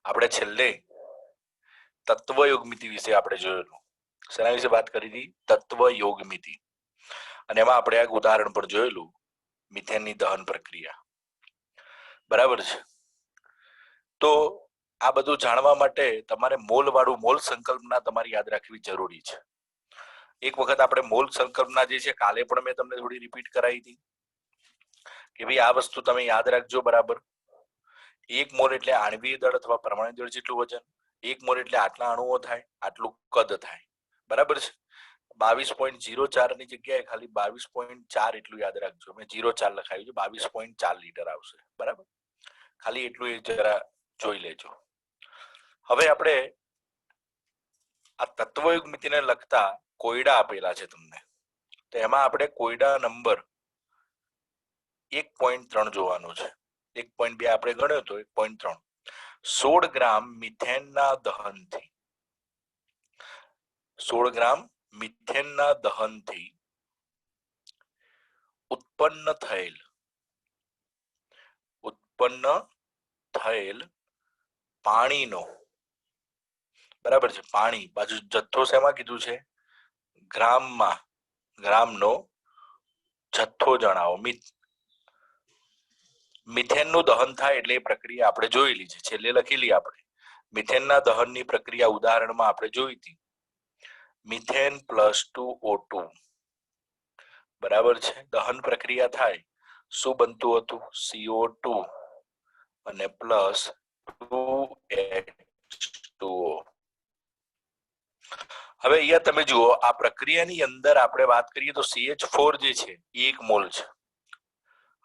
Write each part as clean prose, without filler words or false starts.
આપણે છેલ્લે તત્વયોગમિતિ વિશે આપણે જોયેલું. શેના વિશે વાત કરી હતી? તત્વયોગમિતિ. અને એમાં આપણે એક ઉદાહરણ પર જોયેલું મિથેનની દહન પ્રક્રિયા. બરાબર છે. તો આ બધું જાણવા માટે તમારે મોલ વાળું મોલ સંકલ્પના તમારે યાદ રાખવી જરૂરી છે. એક વખત આપણે મોલ સંકલ્પના જે છે કાલે પણ મેં તમને થોડી રિપીટ કરાવી હતી કે ભાઈ આ વસ્તુ તમે યાદ રાખજો બરાબર. 1 મોલ એટલે આણ્વીય દળ અથવા પરમાણુ દળ જેટલું વજન. 1 મોલ એટલે આટલા અણુઓ થાય, આટલું કદ થાય. બરાબર છે. 22.04 ની જગ્યાએ ખાલી 22.4 એટલું યાદ રાખજો. મેં 0.4 લખાયું છે, 22.4 લીટર આવશે. બરાબર. ખાલી એટલું એ જરા જોઈ લેજો. હવે આપણે આ તત્વયુગ્મિતિને લગતા કોયડા આપેલા છે તમને. તો એમાં આપણે કોયડા નંબર 1.3 જોવાનો છે. 1.2 આપણે ગણ્યો તો 1.3. 16 ગ્રામ મિથેનના દહનથી 16 ગ્રામ મિથેનના દહનથી ઉત્પન્ન થયેલ પાણીનો, બરાબર છે, પાણી બાજુ જથ્થો શેમાં કીધું છે? ગ્રામમાં. ગ્રામનો જથ્થો જણાવો. મિથેનનું દહન થાય એટલે એ પ્રક્રિયા આપણે જોયેલી છે, છેલ્લે લખેલી આપણે. મિથેનના દહનની પ્રક્રિયા ઉદાહરણમાં આપણે જોઈ હતી. મિથેન +2O2, બરાબર છે. દહન પ્રક્રિયા થાય શું બનતું હતું? CO2 અને +2H2O. હવે અહીંયા તમે જુઓ આ પ્રક્રિયાની અંદર આપણે વાત કરીએ તો CH4 જે છે 1 મોલ છે.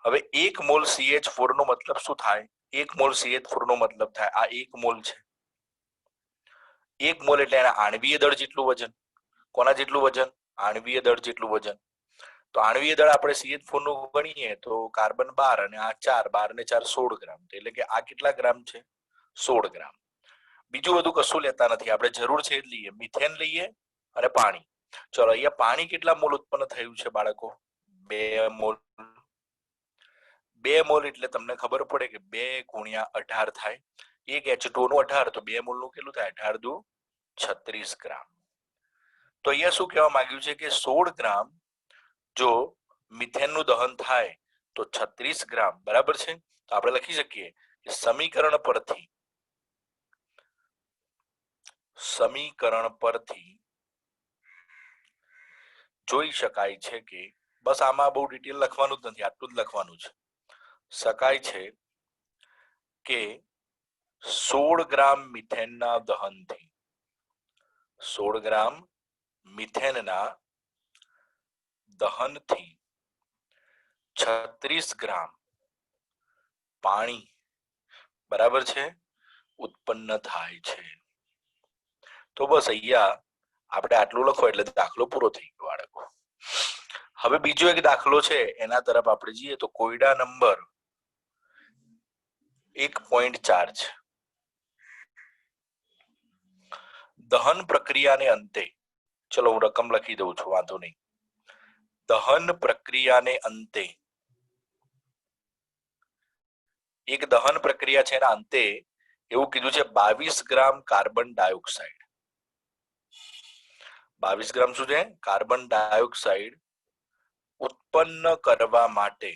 હવે 1 મોલ CH4 નો મતલબ શું થાય? 1 મોલ CH4 નો મતલબ થાય આ 1 મોલ છે. 1 મોલ એટલે એના આણ્વીય દળ જેટલું વજન. કોના જેટલું વજન? આણ્વીય દળ જેટલું વજન. તો આણ્વીય દળ આપણે CH4 નું ગણીએ તો કાર્બન 12 અને આ 4, 12 ને 4 16 ગ્રામ. એટલે કે આ કેટલા ગ્રામ છે? 16 ગ્રામ. બીજું બધું કશું લેતા નથી આપણે, જરૂર છે જ લઈએ. મિથેન લઈએ અને પાણી. ચલો અહીંયા પાણી કેટલા મોલ ઉત્પન્ન થયું છે બાળકો? 2 મોલ. 2 મોલ એટલે તમને ખબર પડે કે 2 × 18 થાય. 1 H2O નું 18 તો 2 મોલ નું કેટલું થાય? 18 દુ 36 ગ્રામ. તો અહીંયા શું કહેવા માંગ્યું છે કે 16 ગ્રામ જો મિથેનનું દહન થાય તો 36 ગ્રામ, બરાબર છે. તો આપણે લખી શકીએ કે સમીકરણ પરથી જોઈ શકાય છે કે, બસ આમાં બહુ ડિટેલ લખવાનું જ નથી, આટલું જ લખવાનું છે. શકાય છે કે 16 ગ્રામ મિથેનના દહનથી 16 ગ્રામ મિથેનના દહનથી 36 ગ્રામ પાણી, બરાબર છે, ઉત્પન્ન થાય છે. તો બસ અહીંયા આપણે આટલું લખો એટલે દાખલો પૂરો થઈ ગયો બાળકો. હવે બીજો એક દાખલો છે એના તરફ આપણે જઈએ તો કોયડા નંબર 1.4 છે. દહન પ્રક્રિયાને અંતે, ચલો હું રકમ લખી દઉં છું, વાંધો નહીં. દહન પ્રક્રિયાને અંતે, એક દહન પ્રક્રિયા છે એના અંતે એવું કીધું છે 22 ગ્રામ કાર્બન ડાયોક્સાઇડ. 22 ગ્રામ શું છે? કાર્બન ડાયોક્સાઇડ ઉત્પન્ન કરવા માટે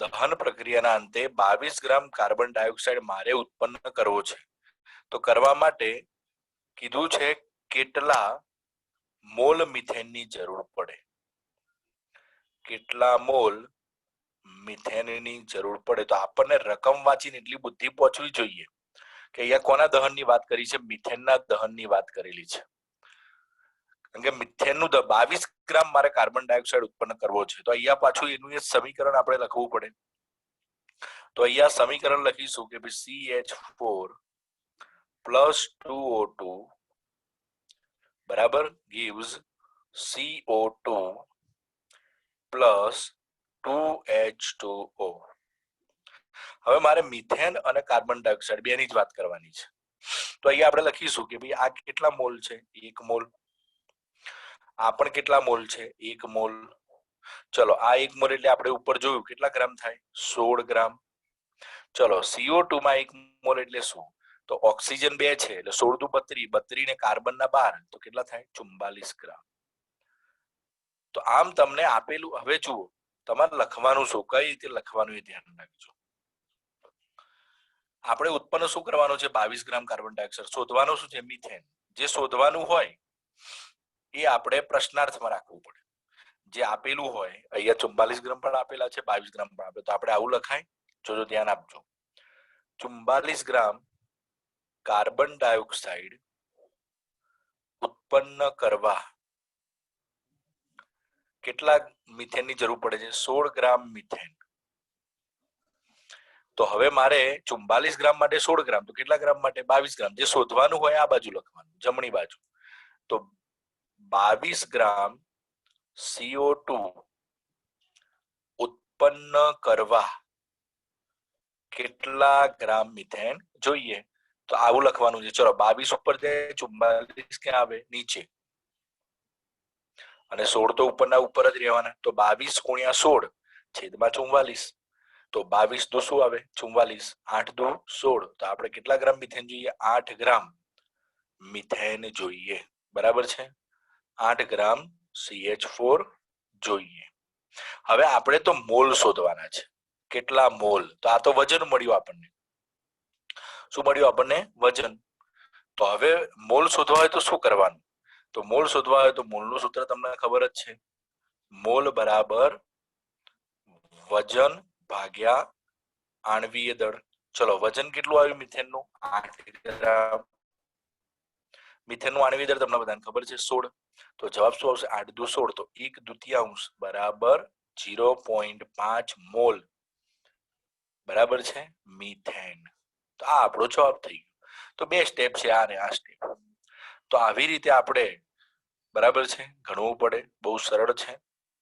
દહન પ્રક્રિયાના અંતે 22 ગ્રામ કાર્બન ડાયોક્સાઇડ મારે ઉત્પન્ન કરવો છે. તો કરવા માટે કીધું છે કેટલા મોલ મિથેનની જરૂર પડે. કેટલા મોલ મિથેનની જરૂર પડે. તો આપણને રકમ વાંચીને એટલી બુદ્ધિ પહોંચવી જોઈએ કે અહીંયા કોના દહનની વાત કરી છે? મિથેનના દહનની વાત કરેલી છે. કારણ કે મિથેનનું 22 ગ્રામ મારે કાર્બન ડાયોક્સાઇડ ઉત્પન્ન કરવો છે. તો અહીંયા પાછું એનું એ સમીકરણ આપણે લખવું પડે. તો અહીંયા સમીકરણ લખીશું કે CH4 +2O2 બરાબર gives CO2 +2H2O. હવે મારે મિથેન અને કાર્બન ડાયોક્સાઇડ બેની જ વાત કરવાની છે. તો અહીંયા આપણે લખીશું કે ભાઈ આ કેટલા મોલ છે? 1 મોલ. આ પણ કેટલા મોલ છે? 1 મોલ. ચલો આ 1 મોલ એટલે આપણે ઉપર જોયું કેટલા ગ્રામ થાય? 16 ગ્રામ. ચલો CO2 માં 1 મોલ એટલે શું? તો ઓક્સિજન 2 છે એટલે 16 દુ 32, 32 ને કાર્બન ના 12 તો કેટલા થાય? 44 ગ્રામ. તો આમ તમને આપેલું, હવે જુઓ તમારે લખવાનું શું, કઈ રીતે લખવાનું એ ધ્યાન રાખજો. આપણે ઉત્પન્ન શું કરવાનું છે? 22 ગ્રામ કાર્બન ડાયોક્સાઇડ. શોધવાનું શું છે? મિથેન. જે શોધવાનું હોય એ આપણે પ્રશ્નાર્થમાં રાખવું પડે. જે આપેલું હોય, અહીંયા 44 ગ્રામ પણ આપેલા છે, 22 ગ્રામ પણ આપેલા, તો આપણે આવું લખાય. જોજો, ધ્યાન આપજો. 44 ગ્રામ કાર્બન ડાયોક્સાઇડ ઉત્પન્ન કરવા કેટલા મિથેનની જરૂર પડે છે? 16 ગ્રામ મિથેન. તો હવે મારે 44 ગ્રામ માટે 16 ગ્રામ, તો કેટલા ગ્રામ માટે? 22 ગ્રામ. જે શોધવાનું હોય આ બાજુ લખવાનું, જમણી બાજુ. તો 22 ગ્રામ CO2 ઉત્પન્ન કરવા કેટલા ગ્રામ મિથેન જોઈએ? તો આવું લખવાનું છે. ચલો 22 ઉપર જાય, 44 ક્યાં આવે? નીચે. અને 16 તો ઉપરના ઉપર જ રહેવાના. તો 22 ગુણ્યા 16 છેદમાં 44. તો 22 દુ શું આવે? 44. 8 દુ 16. તો આપણે કેટલા ગ્રામ મિથેન જોઈએ? 8 ગ્રામ મિથેન જોઈએ. બરાબર છે? 8 ગ્રામ CH4 જોઈએ. હવે આપણે તો મોલ શોધવાના છે. કેટલા મોલ? તો આ તો વજન મળ્યું આપણને. શું મળ્યું આપણને? વજન. તો હવે મોલ શોધવા હોય તો શું કરવાનું? તો મોલ શોધવા હોય તો મોલનું સૂત્ર તમને ખબર જ છે. મોલ બરાબર વજન ભાગ્યા આણ્વીય દળ. ચલો વજન કેટલું આવ્યું મિથેનનું? 8 ગ્રામ. મિથેનનું આણ્વીય દળ તમને બધાને ખબર છે 16. તો જવાબ શું આવશે? 8 દુ 16. તો 1/2 બરાબર 0.5 મોલ બરાબર છે મિથેન. તો આ આપણો જવાબ થઈ ગયો. તો 2 સ્ટેપ છે, આ ને આ સ્ટેપ. તો આવી રીતે આપણે, બરાબર છે, ગણવું પડે. બહુ સરળ છે,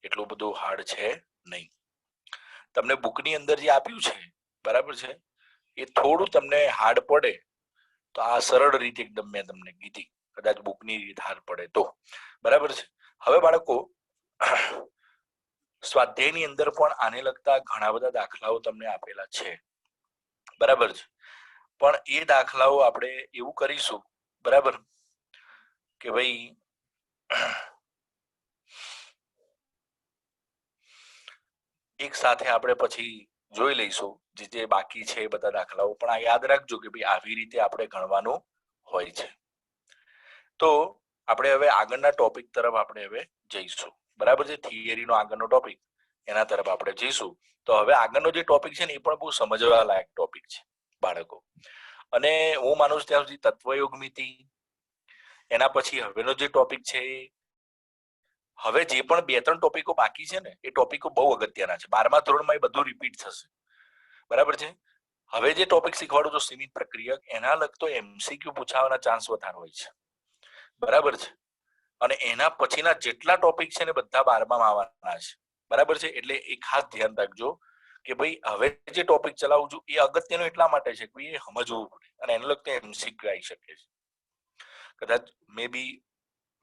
એટલું બધું હાર્ડ છે નહીં. તમને બુકની અંદર જે આપ્યું છે, બરાબર છે, એ થોડું તમને હાર્ડ પડે. તો આ સરળ રીત એકદમ મેં તમને કીધી. કદાચ બુકની રીત હાર્ડ પડે તો, બરાબર છે. હવે બાળકો, સ્વાધ્યાયની અંદર પણ આને લગતા ઘણા બધા દાખલાઓ તમને આપેલા છે, બરાબર છે. પણ એ દાખલાઓ આપણે એવું કરીશું, બરાબર, કે ભાઈ એક સાથે આપણે પછી જોઈ લઈશું જે બાકી છે એ બધા દાખલાઓ. પણ આ યાદ રાખજો કે ભાઈ આવી રીતે આપણે ગણવાનું હોય છે. તો આપણે હવે આગળના ટોપિક તરફ આપણે હવે જઈશું, બરાબર છે. થિયરીનો આગળનો ટોપિક, એના તરફ આપણે જઈશું. તો હવે આગળનો જે ટોપિક છે ને એ પણ બહુ સમજવા લાયક ટોપિક છે બાળકો. અને હું માનું છું ત્યાં સુધી તત્વયોગમિતિ, એના પછી હવેનો જે ટોપિક છે, હવે જે પણ 2-3 ટોપિકો બાકી છે ને એ ટોપિકો બહુ અગત્યના છે. 12મા ધોરણમાં એ બધું રિપીટ થશે, બરાબર છે. હવે જે ટોપિક શીખવાડું તો સીમિત પ્રક્રિયક, એના લગતો MCQ પૂછાવાના ચાન્સ વધારે હોય છે, બરાબર છે. અને એના પછીના જેટલા ટોપિક છે ને બધા 12માં આવવાના છે, બરાબર છે. એટલે એ ખાસ ધ્યાન રાખજો કે ભાઈ હવે જે ટોપિક ચલાવું છું એ અગત્યનો એટલા માટે છે કે એ સમજવું પડે અને એને લગતો MCQ આવી શકે છે. કદાચ મે બી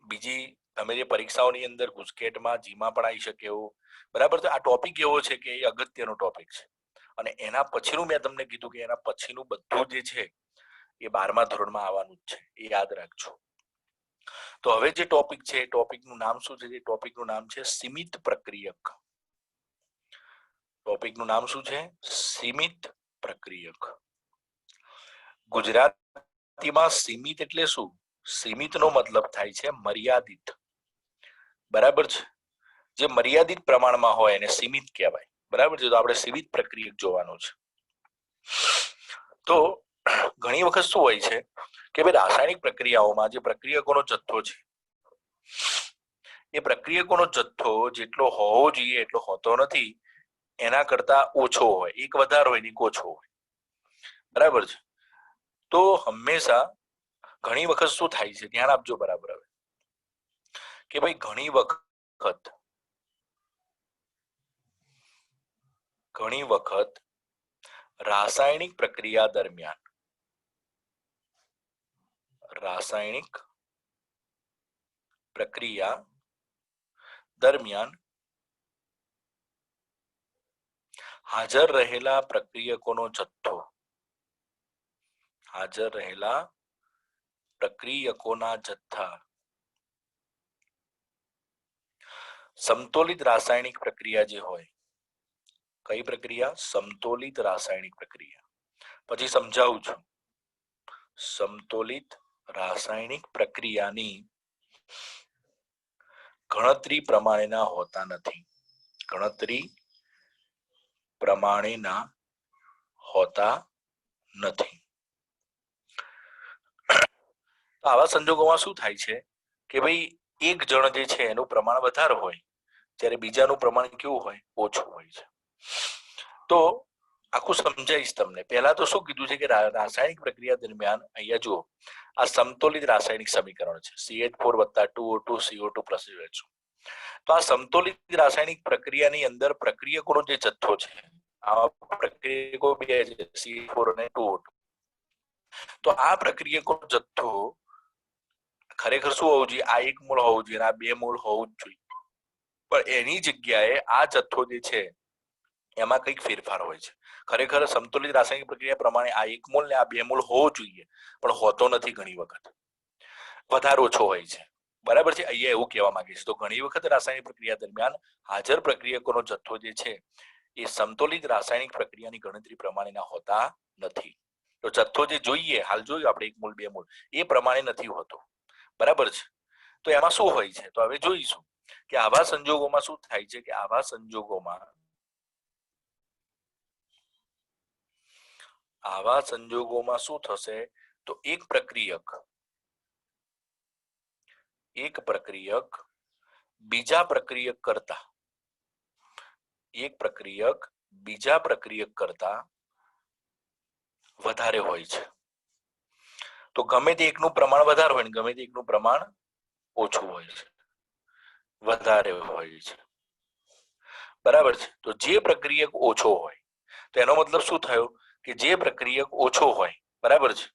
બીજી તમે જે પરીક્ષાઓની અંદર ગુજકેટમાં જીમાં પણ આવી શકે એવું, બરાબર છે. આ ટોપિક એવો છે કે એ અગત્યનો ટોપિક છે. અને એના પછીનું મેં તમને કીધું કે એના પછીનું બધું જે છે એ 12મા ધોરણમાં આવવાનું જ છે, એ યાદ રાખજો. તો હવે જે ટોપિક છે, ટોપિકનું નામ શું છે? એ ટોપિકનું નામ છે સીમિત પ્રક્રિયક. ટોપિકનું નામ શું છે? સીમિત પ્રક્રિયક. ગુજરાતીમાં સીમિત એટલે શું? સીમિતનો મતલબ થાય છે મર્યાદિત, બરાબર છે. જે મર્યાદિત પ્રમાણમાં હોય એને સીમિત કહેવાય, બરાબર છે. તો આપણે સીમિત પ્રક્રિયક જોવાનું છે. તો ઘણી વખત શું હોય છે કે ભાઈ રાસાયણિક પ્રક્રિયાઓમાં જે પ્રક્રિયકોનો જથ્થો છે, એ પ્રક્રિયકોનો જથ્થો જેટલો હોવો જોઈએ એટલો હોતો નથી, એના કરતા ઓછો હોય. એક વધારે હોય ને એક ઓછો હોય, બરાબર છે. તો હંમેશા ઘણી વખત શું થાય છે, ધ્યાન આપજો બરાબર. હવે કે ભાઈ ઘણી વખત રાસાયણિક પ્રક્રિયા દરમિયાન હાજર રહેલા પ્રક્રિયકોનો જથ્થો, હાજર રહેલા પ્રક્રિયકોના જથ્થા સમતોલિત રાસાયણિક પ્રક્રિયા જે હોય, કઈ પ્રક્રિયા? સમતોલિત રાસાયણિક પ્રક્રિયા. પછી સમજાવું છું. સમતોલિત રાસાયણિક પ્રક્રિયાની ગણતરી પ્રમાણેના હોતા નથી. ગણતરી પ્રમાણેના હોતા નથી. આવા સંજોગોમાં શું થાય છે કે ભાઈ એક જણ જે છે એનું પ્રમાણ વધારે હોય જ્યારે બીજાનું પ્રમાણ કેવું હોય? ઓછું હોય છે. તો આખું સમજાવીશ તમને. પહેલા તો શું કીધું છે કે રાસાયણિક પ્રક્રિયા દરમિયાન અહીંયા જુઓ, આ સમતોલિત રાસાયણિક સમીકરણ છે, CH4 + 2O2 CO2 + HO. તો આ સમતોલિત રાસાયણિક પ્રક્રિયાની અંદર પ્રક્રિયકોનો જે જથ્થો છે, આ પ્રક્રિયકો બે છે, CH4 અને 2O2. તો આ પ્રક્રિયકોનો જથ્થો ખરેખર શું હોવું જોઈએ? આ 1 મોલ હોવું જોઈએ, આ 2 મોલ હોવું જ જોઈએ. પણ એની જગ્યાએ આ જથ્થો જે છે એમાં કંઈક ફેરફાર હોય છે. ખરેખર સમતોલિત રાસાયણિક પ્રક્રિયા પ્રમાણે આ 1 મોલ ને આ 2 મોલ હોવો જોઈએ, પણ હોતો નથી. ઘણી વખત વધારે ઓછો હોય છે. બરાબર છે? અહીંયા એવું કહેવા માંગે છે. તો ઘણી વખત રાસાયણિક પ્રક્રિયા દરમિયાન હાજર પ્રક્રિયકોનો જથ્થો જે છે એ સમતોલિત રાસાયણિક પ્રક્રિયાની ગણતરી પ્રમાણેના હોતા નથી. તો જથ્થો જે જોઈએ, હાલ જોયું આપણે 1 મોલ 2 મોલ, એ પ્રમાણે નથી હોતો. બરાબર છે? તો એમાં શું હોય છે? તો હવે જોઈશું કે આવા સંજોગોમાં શું થાય છે કે આવા સંજોગોમાં શું થશે? તો એક પ્રક્રિયક બીજા પ્રક્રિયક કરતા વધારે હોય છે. તો ગમે તે એકનું પ્રમાણ વધારે હોય ને ગમે તે એકનું પ્રમાણ ઓછું હોય છે, વધારે હોય છે. બરાબર છે? તો જે પ્રક્રિયક ઓછો હોય, તો એનો મતલબ શું થયો કે જે પ્રક્રિયક ઓછો હોય, બરાબર છે,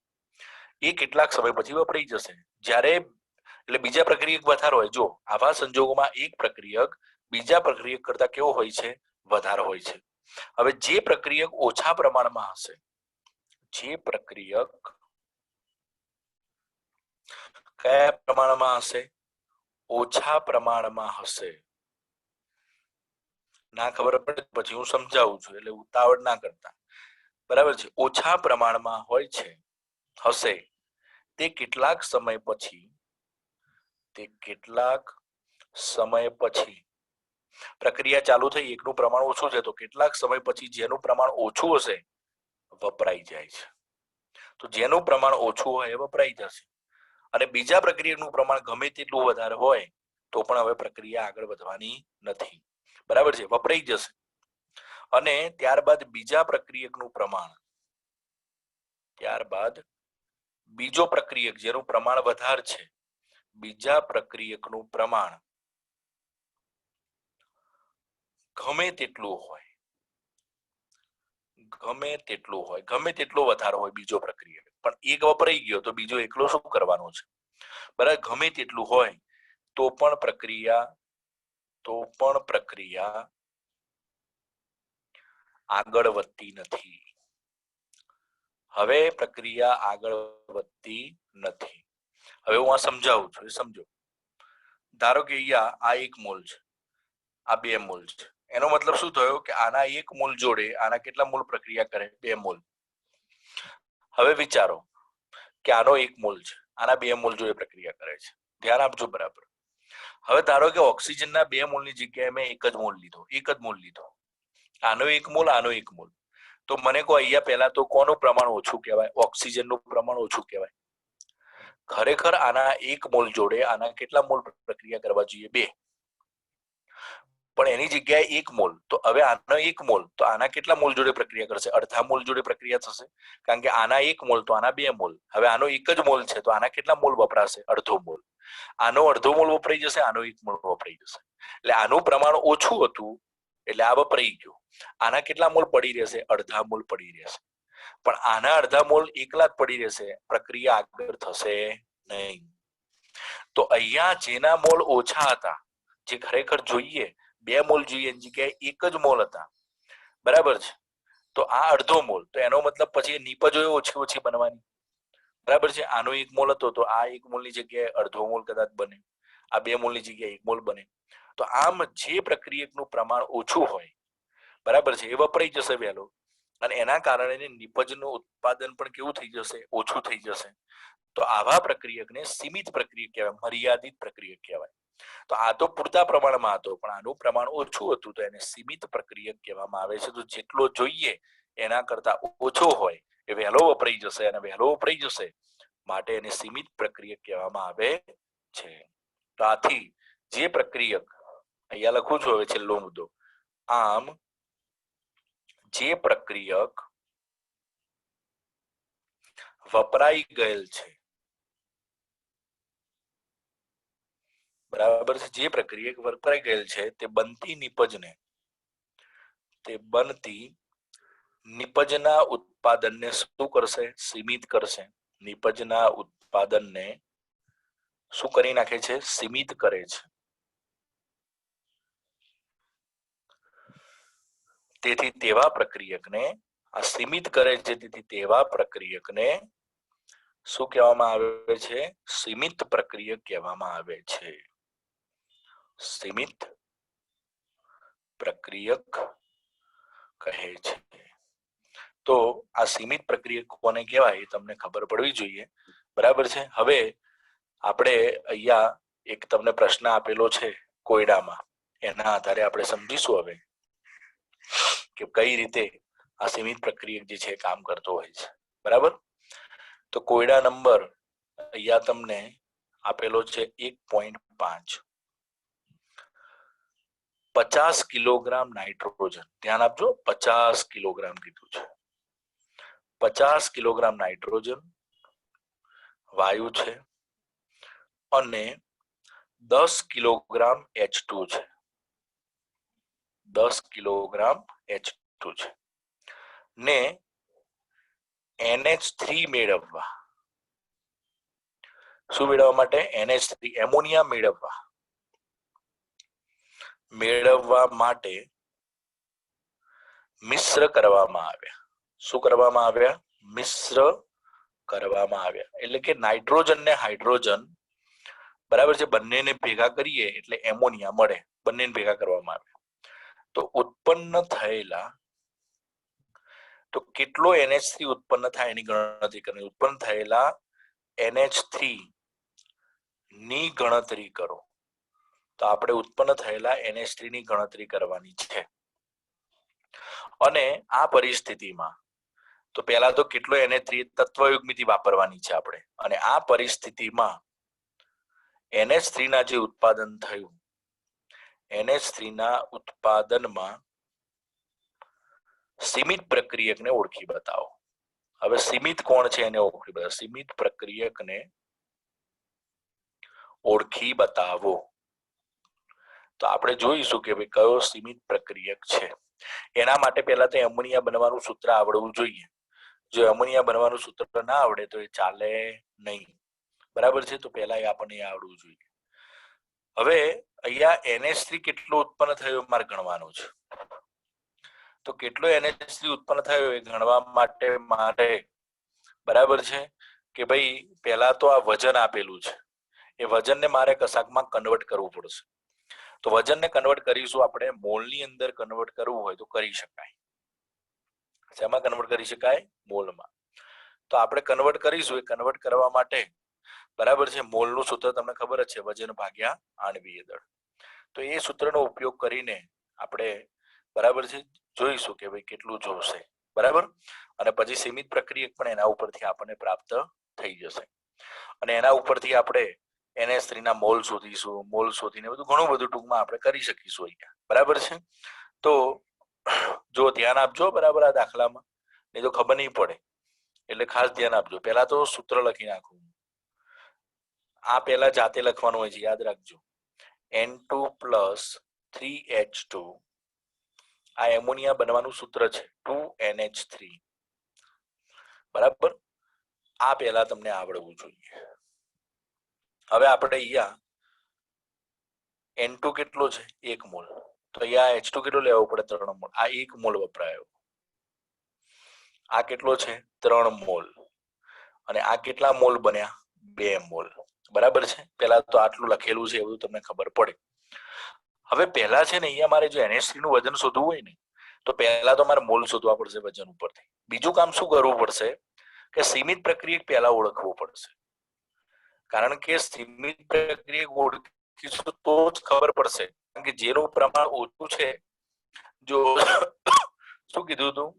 એ કેટલાક સમય પછી વપરાઈ જશે. જ્યારે એટલે બીજા પ્રક્રિયક વધારે હોય. જો આવા સંજોગોમાં એક પ્રક્રિયક બીજા પ્રક્રિયક કરતા કેવો હોય છે? વધારે હોય છે. હવે જે પ્રક્રિયક ઓછા પ્રમાણમાં હશે, જે પ્રક્રિયક કયા પ્રમાણમાં હશે? ઓછા પ્રમાણમાં હશે. ના ખબર પડે પછી હું સમજાવું છું, એટલે ઉતાવળ ના કરતા. બરાબર છે? ઓછા પ્રમાણમાં હોય છે, હશે, તે કેટલાક સમય પછી પ્રક્રિયા ચાલુ થઈ, એકનું પ્રમાણ ઓછું છે, તો કેટલાક સમય પછી જેનું પ્રમાણ ઓછું હશે વપરાઈ જાય છે. તો જેનું પ્રમાણ ઓછું હોય એ વપરાઈ જશે. અને બીજા પ્રક્રિયકનું પ્રમાણ ગમે તેટલું વધારે હોય તો પણ હવે પ્રક્રિયા આગળ વધવાની નથી. બરાબર છે? વપરાઈ જશે. અને ત્યારબાદ બીજા પ્રક્રિયકનું પ્રમાણ, ત્યારબાદ બીજો પ્રક્રિયક જેનું પ્રમાણ વધારે છે, બીજા પ્રક્રિયકનું પ્રમાણ ગમે તેટલું હોય, ગમે તેટલો વધારે હોય બીજો પ્રક્રિયક, પણ એક વપરાઈ ગયો તો બીજો એકલો શું કરવાનો છે? બરાબર? ગમે તેટલું હોય તો પણ પ્રક્રિયા આગળ વધતી નથી. હવે પ્રક્રિયા આગળ વધતી નથી. હવે હું આ સમજાવું છું, સમજો. ધારો કે અહીંયા આ 1 મોલ છે, આ 2 મોલ છે. એનો મતલબ શું થયો કે આના 1 મોલ જોડે આના કેટલા મોલ પ્રક્રિયા કરે? 2 મોલ. હવે વિચારો કે આનો 1 મોલ છે, આના 2 મોલ જોડે પ્રક્રિયા કરે છે. ધ્યાન આપજો બરાબર. હવે ધારો કે ઓક્સિજનના 2 મોલની જગ્યાએ મેં 1 જ મોલ લીધો. આનો 1 મોલ, આનો 1 મોલ. તો મને કહો અહીંયા પહેલા તો કોનું પ્રમાણ ઓછું કહેવાય? ઓક્સિજનનું પ્રમાણ ઓછું કહેવાય. ખરેખર આના 1 મોલ જોડે આના કેટલા મોલ પ્રક્રિયા કરવા જોઈએ? 2. પણ એની જગ્યાએ 1 મોલ. તો હવે આનો 1 મોલ, તો આના કેટલા મોલ જોડે પ્રક્રિયા કરશે? અડધા મોલ જોડે પ્રક્રિયા થશે. કારણ કે આના 1 મોલ તો આના 2 મોલ. હવે આનો 1 જ મોલ છે, તો આના કેટલા મોલ વપરાશે? અડધો મોલ. આનો અડધો મોલ વપરાઈ જશે, આનો 1 મોલ વપરાઈ જશે. એટલે આનું પ્રમાણ ઓછું હતું એટલે આ વપરાઈ ગયું. આના કેટલા મોલ પડી રહેશે? અડધા મોલ પડી રહેશે. પણ આના અડધા મોલ એકલા જ પડી રહેશે, પ્રક્રિયા આગળ થશે નહીં. તો અહીંયા જેના મોલ ઓછા હતા, જે ખરેખર જોઈએ 2 મોલ જોઈએ એની જગ્યાએ 1 જ મોલ હતા, બરાબર છે. તો આ અડધો મોલ, તો એનો મતલબ પછી નીપજો એ ઓછી ઓછી બનવાની. બરાબર છે. આનો 1 મોલ હતો તો આ 1 મોલની જગ્યાએ અડધો મોલ કદાચ બને, આ 2 મોલની જગ્યાએ 1 મોલ બને. તો આમ જે પ્રક્રિયકનું પ્રમાણ ઓછું હોય, બરાબર છે, એ વપરાઈ જશે વહેલો, અને એના કારણે નીપજનું ઉત્પાદન પણ કેવું થઈ જશે, ઓછું થઈ જશે. તો આવા પ્રક્રિયકને સીમિત પ્રક્રિયક કહેવાય, મર્યાદિત પ્રક્રિયક કહેવાય. તો આ તો પૂરતા પ્રમાણમાં હતો, પણ આનું પ્રમાણ ઓછું હતું, તો એને સીમિત પ્રક્રિયક કહેવામાં આવે છે. તો જેટલો જોઈએ એના કરતા ઓછો હોય એ વહેલો વપરાઈ જશે, અને વહેલો વપરાઈ જશે માટે એને સીમિત પ્રક્રિયક કહેવામાં આવે છે. તો આથી જે પ્રક્રિયક, અહીંયા લખું છું હવે છેલ્લો મુદ્દો, આમ જે પ્રક્રિયક વપરાઈ ગયેલ છે, બરાબર છે, જે પ્રક્રિયક વપરાઈ ગયેલ છે તે બનતી નિપજના ઉત્પાદનને શું કરશે, સીમિત કરશે. નિપજના ઉત્પાદનને શું કરી નાખે છે, સીમિત કરે છે. તેથી તેવા પ્રક્રિયકને, આ સીમિત કરે છે, તેથી તેવા પ્રક્રિયકને શું કહેવામાં આવે છે, સીમિત પ્રક્રિયક કહેવામાં આવે છે. સીમિત પ્રક્રિયક કહે છે. તો આ સીમિત પ્રક્રિયક કોને કહેવાય એ તમને ખબર પડવી જોઈએ. બરાબર છે. હવે આપણે અહીંયા એક તમને પ્રશ્ન આપેલો છે કોયડામાં, એના આધારે આપણે સમજીશું હવે કે કઈ રીતે આ સીમિત પ્રક્રિયક જે છે કામ કરતો હોય છે. બરાબર. તો કોયડા નંબર અહીંયા તમને આપેલો છે 1.5. 50 કિલોગ્રામ નાઇટ્રોજન, ધ્યાન આપજો, 50 કિલોગ્રામ કીધું છે. 50 કિલોગ્રામ નાઇટ્રોજન વાયુ છે અને 10 કિલોગ્રામ H2 છે. 10 કિલોગ્રામ H2 છે ને NH3 મેળવવા, શું મેળવવા માટે, NH3 એમોનિયા મેળવવા માટે મિશ્ર કરવામાં આવ્યા. શું કરવામાં આવ્યા, મિશ્ર કરવામાં આવ્યા. એટલે કે નાઇટ્રોજન ને હાઇડ્રોજન, બરાબર છે, બંનેને ભેગા કરીએ એટલે એમોનિયા મળે, બંનેને ભેગા કરવામાં આવ્યા. તો ઉત્પન્ન થયેલા, તો કેટલો NH3 ઉત્પન્ન થાય એની ગણતરી કરવાની. ઉત્પન્ન થયેલા NH3 ની ગણતરી કરો. તો આપણે ઉત્પન્ન થયેલા NH3 ની ગણતરી કરવાની છે. અને આ પરિસ્થિતિમાં તો પહેલા તો કેટલો NH3 તત્વયુગ્મિતિ વાપરવાની છે આપણે, અને આ પરિસ્થિતિમાં NH3 ના જે ઉત્પાદન થયું, NH3 ના ઉત્પાદનમાં સીમિત પ્રક્રિયકને ઓળખી બતાવો. હવે સીમિત કોણ છે એને ઓળખી બતાવો. સીમિત પ્રક્રિયકને ઓળખી બતાવો. તો આપણે જોઈશું કે ભાઈ કયો સીમિત પ્રક્રિયક છે. એના માટે પહેલા તો એમોનિયા બનવાનું સૂત્ર આવડવું જોઈએ. જો એમોનિયા બનવાનું સૂત્ર ના આવડે તો એ ચાલે નહીં. બરાબર છે. તો પહેલા એ આપણને આવડવું જોઈએ. હવે અહીંયા NH3 કેટલું ઉત્પન્ન થયું મારે ગણવાનું છે. તો કેટલો NH3 ઉત્પન્ન થયો એ ગણવા માટે મારે, બરાબર છે, કે ભાઈ પહેલા તો આ વજન આપેલું છે, એ વજનને મારે કશાકમાં કન્વર્ટ કરવું પડશે. તો વજનને કન્વર્ટ કરીશું આપણે, મોલની અંદર કન્વર્ટ કરવું હોય તો કરી શકાય. શેમાં કન્વર્ટ કરી શકાય, મોલમાં. તો આપણે કન્વર્ટ કરીશું. એ કન્વર્ટ કરવા માટે, બરાબર છે, મોલનું સૂત્ર તમને ખબર જ છે, વજન ભાગ્યા આણ્વીય દળ. તો એ સૂત્રનો ઉપયોગ કરીને આપણે, બરાબર છે, જોઈશું કે ભાઈ કેટલું જોશે. બરાબર. અને પછી સીમિત પ્રક્રિયક પણ એના ઉપરથી આપણને પ્રાપ્ત થઈ જશે. અને એના ઉપરથી આપણે NH3 ના મોલ શોધીશું, મોલ શોધીને બધું ઘણું બધું ટૂંકમાં આપણે કરી શકીશું અહીંયા. બરાબર છે. તો જો ધ્યાન આપજો બરાબર આ દાખલામાં, નહીં તો ખબર નહીં પડે, એટલે ખાસ ધ્યાન આપજો. પહેલા તો સૂત્ર લખી નાખું. આ પહેલા જાતે લખવાનું હોય છે, યાદ રાખજો. N2 + 3H2, આ એમોનિયા બનવાનું સૂત્ર છે 2NH3. બરાબર. આ પહેલા તમને આવડવું જોઈએ. હવે આપણે અહીંયા N2 કેટલો છે, 1 મોલ. તો અહીંયા H2 કેટલો લેવો પડે? 3 મોલ. આ 1 મોલ વપરાયો. આ કેટલો છે? 3 મોલ. અને આ કેટલા મોલ બન્યા? 2 મોલ. બરાબર છે? પહેલા તો આટલું લખેલું છે એવું તમને ખબર પડે. હવે પહેલા છે ને અહીંયા મારે જો NH3 નું વજન શોધવું હોય ને તો પહેલા તો મારે મોલ શોધવા પડશે વજન ઉપરથી. બીજું કામ શું કરવું પડશે કે સીમિત પ્રક્રિયક પહેલા ઓળખવું પડશે. કારણ કે સીમિત પ્રક્રિયક ઓળખીશું તો જ ખબર પડશે કારણ કે જેનું પ્રમાણ ઓછું છે જો શું કીધું હતું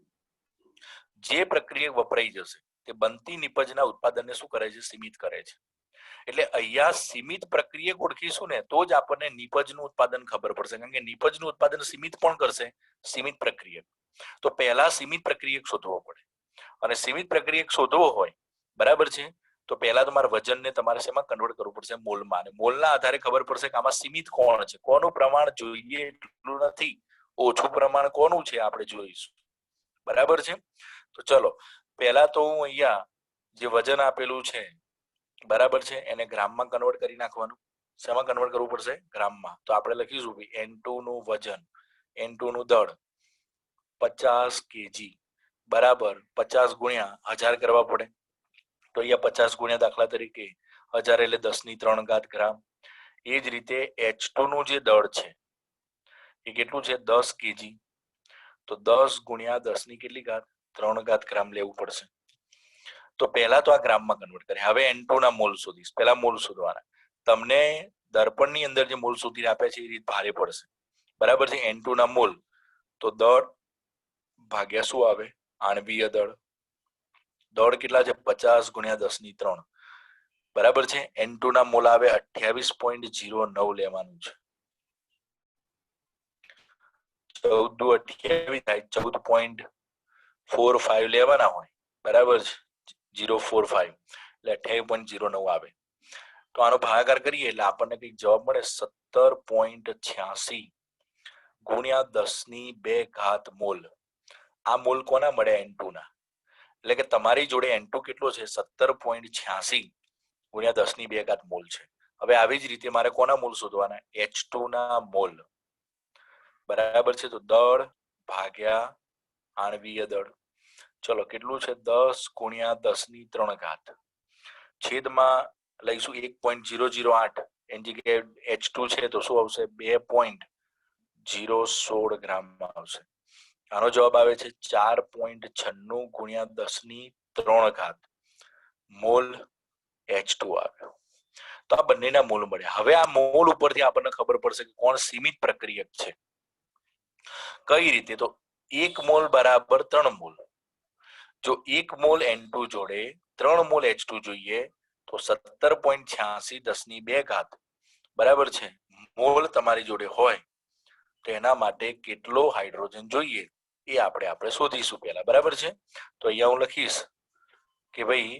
જે પ્રક્રિયક વપરાઈ જશે તે બનતી નિપજના ઉત્પાદનને શું કરે છે? સીમિત કરે છે. એટલે અહીંયા સીમિત પ્રક્રિયક ઓળખીશું ને તો જ આપણને નિપજનું ઉત્પાદન ખબર પડશે કારણ કે નિપજનું ઉત્પાદન સીમિત પણ કરશે સીમિત પ્રક્રિયક. તો પહેલા સીમિત પ્રક્રિયક શોધવો પડે અને સીમિત પ્રક્રિયક શોધવો હોય બરાબર છે તો પહેલા તમારે વજનને તમારે શેમાં કન્વર્ટ કરવું પડશે? મોલમાં. અને મોલના આધારે ખબર પડશે કે આમાં સીમિત કોણ છે, કોનું પ્રમાણ જોઈએ એટલું નથી, ઓછું પ્રમાણ કોનું છે આપણે જોઈશું. બરાબર છે? તો ચલો પહેલા તો હું અહીંયા જે વજન આપેલું છે બરાબર છે એને ગ્રામમાં કન્વર્ટ કરી નાખવાનું. શેમાં કન્વર્ટ કરવું પડશે? ગ્રામમાં. તો આપણે લખીશું N2 નું વજન, N2 નું દળ 50 kg બરાબર 50 ગુણ્યા 1000 કરવા પડે. તો અહીંયા 50 ગુણ્યા દાખલા તરીકે 1000 એટલે 10⁻³ ગ્રામ. એ જ રીતે H2 નું જે દળ છે એ કેટલું છે? 10 kg. તો 10 ગુણ્યા 10⁻³ ગ્રામ લેવું પડશે. તો પહેલા તો આ ગ્રામમાં કન્વર્ટ કરે. હવે N2 ના મોલ શોધીશ. પહેલા મોલ શોધવાના. તમને દર્પણની અંદર જે મોલ શોધીને આપ્યા છે એ રીત ભારે પડશે. બરાબર છે? N2 ના મોલ તો દળ ભાગ્યા શું આવે? આણ્વીય દળ. દળ કેટલા છે? 50 ગુણ્યા 10⁻³ બરાબર છે? N2 ના મોલ આવે 28.09 લેવાનું છે. 14 થાય 14.45 લેવાના હોય બરાબર છે? 0.45 એટલે 28.09 આવે. તો આનો ભાગાકાર કરીએ એટલે આપણને કઈક જવાબ મળે 17.86 ગુણ્યા 10⁻² મોલ. આ મોલ કોના મળે? N2 ના. એટલે કે તમારી જોડે N2 કેટલો છે? 17.86 ગુણ્યા 10⁻² મોલ છે. હવે આવી જ રીતે મારે કોના મોલ શોધવાના? H2 ના મોલ. બરાબર છે? તો દળ ભાગ્યા આણ્વીય દળ. ચલો કેટલું છે? 10 ગુણ્યા 10⁻³ છેદમાં લઈશું 1.008. એની જગ્યાએ H2 છે તો શું આવશે? 2.016 ગ્રામમાં આવશે. આનો જવાબ આવે છે 4.96 ગુણ્યા 10⁻³ મોલ H2 આવ્યો. તો આ બંનેના મોલ મળ્યા. હવે આ મોલ ઉપરથી આપણને ખબર પડશે કે કોણ સીમિત પ્રક્રિયક છે. કઈ રીતે? તો 1 મોલ બરાબર 3 મોલ. જો 1 મોલ N2 જોડે 3 મોલ H2 જોઈએ તો 17.86 10⁻² બરાબર છે મોલ તમારી જોડે હોય તો એના માટે કેટલો હાઇડ્રોજન જોઈએ એ આપણે શોધીશું પહેલા. બરાબર છે? તો અહીંયા હું લખીશ કે ભાઈ